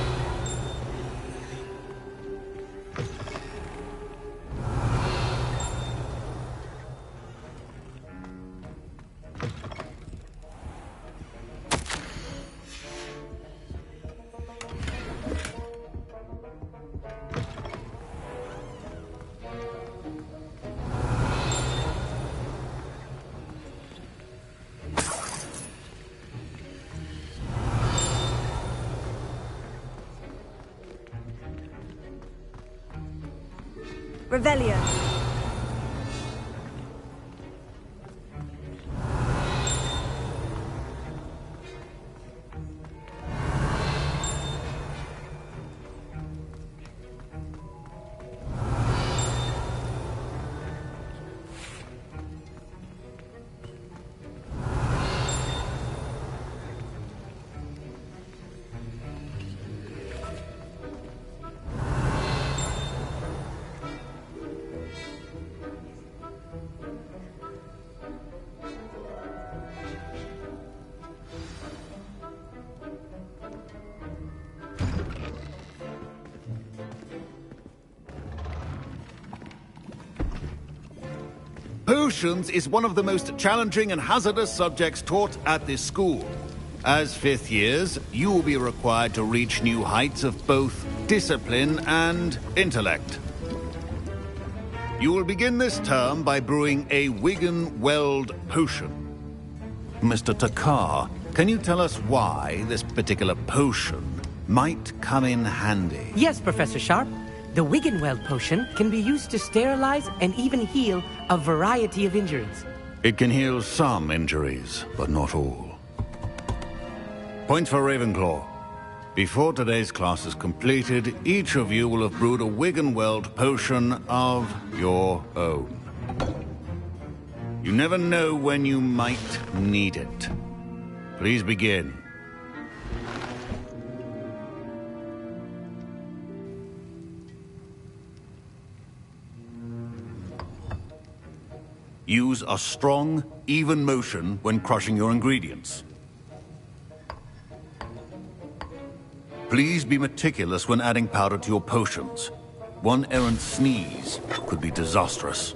Revelio. Potions is one of the most challenging and hazardous subjects taught at this school. As fifth years, you will be required to reach new heights of both discipline and intellect. You will begin this term by brewing a Wiggenweld potion. Mr. Takar, can you tell us why this particular potion might come in handy? Yes, Professor Sharp. The Wiggenweld potion can be used to sterilize and even heal a variety of injuries. It can heal some injuries, but not all. Point for Ravenclaw. Before today's class is completed, each of you will have brewed a Wiggenweld potion of your own. You never know when you might need it. Please begin. Use a strong, even motion when crushing your ingredients. Please be meticulous when adding powder to your potions. One errant sneeze could be disastrous.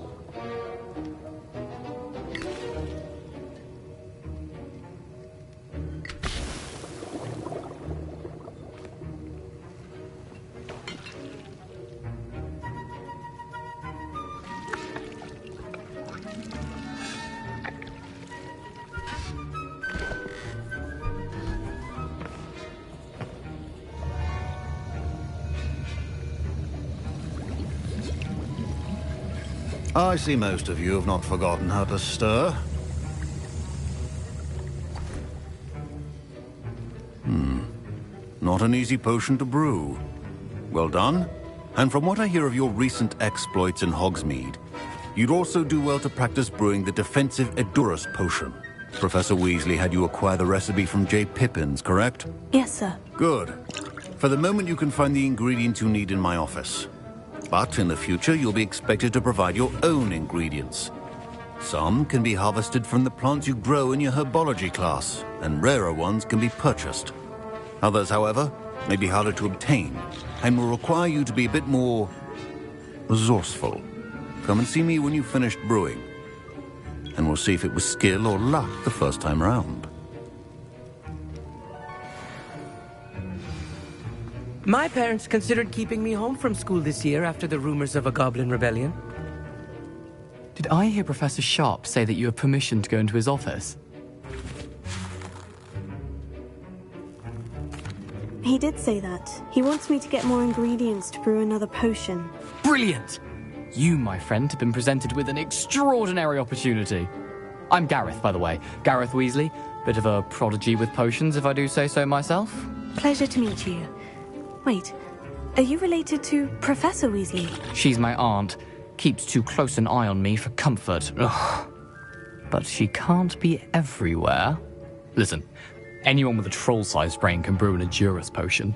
I see most of you have not forgotten how to stir. Not an easy potion to brew. Well done. And from what I hear of your recent exploits in Hogsmeade, you'd also do well to practice brewing the defensive Edurus potion. Professor Weasley had you acquire the recipe from J. Pippin's, correct? Yes, sir. Good. For the moment, you can find the ingredients you need in my office. But in the future, you'll be expected to provide your own ingredients. Some can be harvested from the plants you grow in your herbology class, and rarer ones can be purchased. Others, however, may be harder to obtain, and will require you to be a bit more resourceful. Come and see me when you've finished brewing, and we'll see if it was skill or luck the first time round. My parents considered keeping me home from school this year after the rumors of a goblin rebellion. Did I hear Professor Sharp say that you have permission to go into his office? He did say that. He wants me to get more ingredients to brew another potion. Brilliant! You, my friend, have been presented with an extraordinary opportunity. I'm Gareth, by the way. Gareth Weasley. Bit of a prodigy with potions, if I do say so myself. Pleasure to meet you. Wait, are you related to Professor Weasley? She's my aunt. Keeps too close an eye on me for comfort. Ugh. But she can't be everywhere. Listen, anyone with a troll-sized brain can brew an Edurus potion.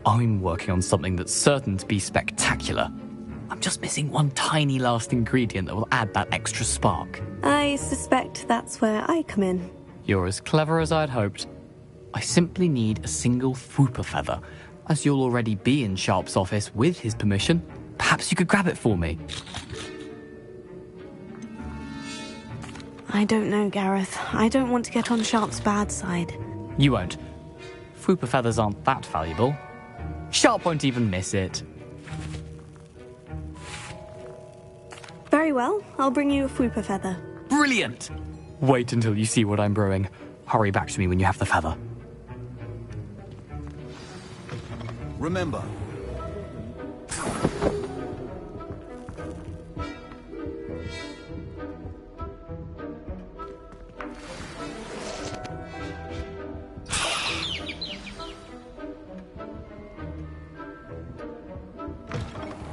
I'm working on something that's certain to be spectacular. I'm just missing one tiny last ingredient that will add that extra spark. I suspect that's where I come in. You're as clever as I'd hoped. I simply need a single Fwooper feather. As you'll already be in Sharp's office with his permission, perhaps you could grab it for me. I don't know, Gareth. I don't want to get on Sharp's bad side. You won't. Fwooper feathers aren't that valuable. Sharp won't even miss it. Very well. I'll bring you a Fwooper feather. Brilliant! Wait until you see what I'm brewing. Hurry back to me when you have the feather. Remember,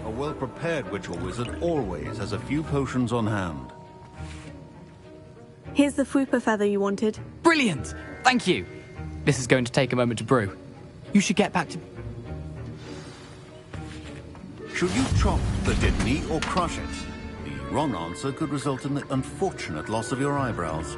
a well-prepared witch or wizard always has a few potions on hand. Here's the Fwooper feather you wanted. Brilliant! Thank you! This is going to take a moment to brew. You should get back to... Should you chop the Dittany or crush it? The wrong answer could result in the unfortunate loss of your eyebrows.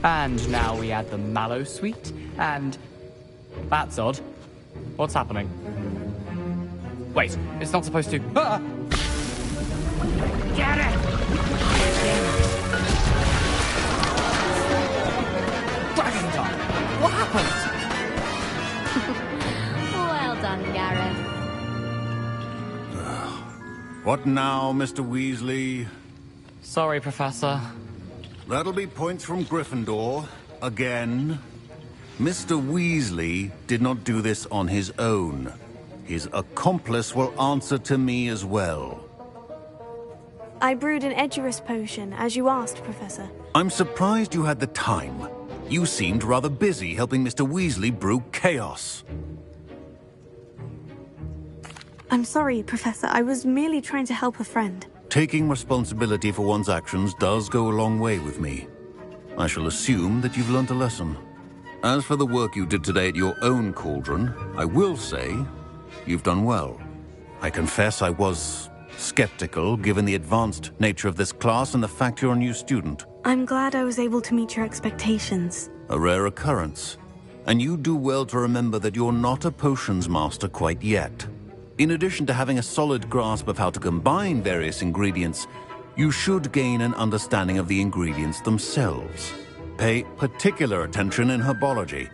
And now we add the mallow sweet, and... That's odd. What's happening? Wait, it's not supposed to... Ah! Get it! Dragon time! What happened? What now, Mr. Weasley? Sorry, Professor. That'll be points from Gryffindor. Again. Mr. Weasley did not do this on his own. His accomplice will answer to me as well. I brewed an Edurus potion, as you asked, Professor. I'm surprised you had the time. You seemed rather busy helping Mr. Weasley brew chaos. I'm sorry, Professor. I was merely trying to help a friend. Taking responsibility for one's actions does go a long way with me. I shall assume that you've learnt a lesson. As for the work you did today at your own cauldron, I will say you've done well. I confess I was skeptical, given the advanced nature of this class and the fact you're a new student. I'm glad I was able to meet your expectations. A rare occurrence. And you do well to remember that you're not a potions master quite yet. In addition to having a solid grasp of how to combine various ingredients, you should gain an understanding of the ingredients themselves. Pay particular attention in herbology.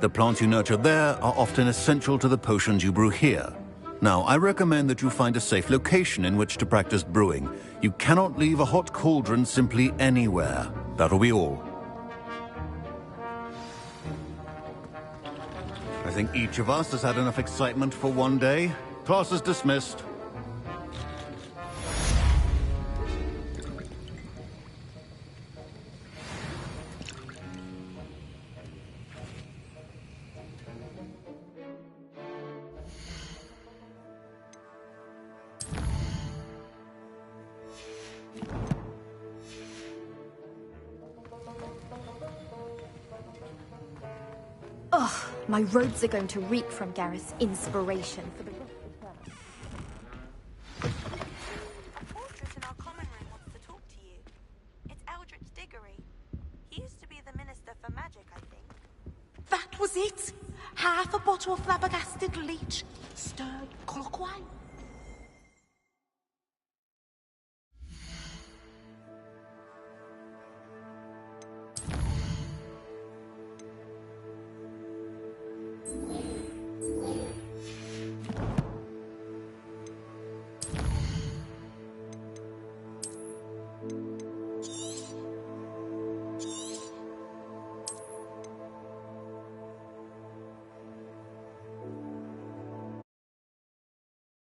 The plants you nurture there are often essential to the potions you brew here. Now, I recommend that you find a safe location in which to practice brewing. You cannot leave a hot cauldron simply anywhere. That'll be all. I think each of us has had enough excitement for one day. Class is dismissed. Ugh, my robes are going to reek from Gareth's inspiration for the rest of the term. Portrait in our common room wants to talk to you. It's Eldritch Diggory. He used to be the Minister for Magic, I think. That was it! Half a bottle of flabbergasted leech, stirred clockwise.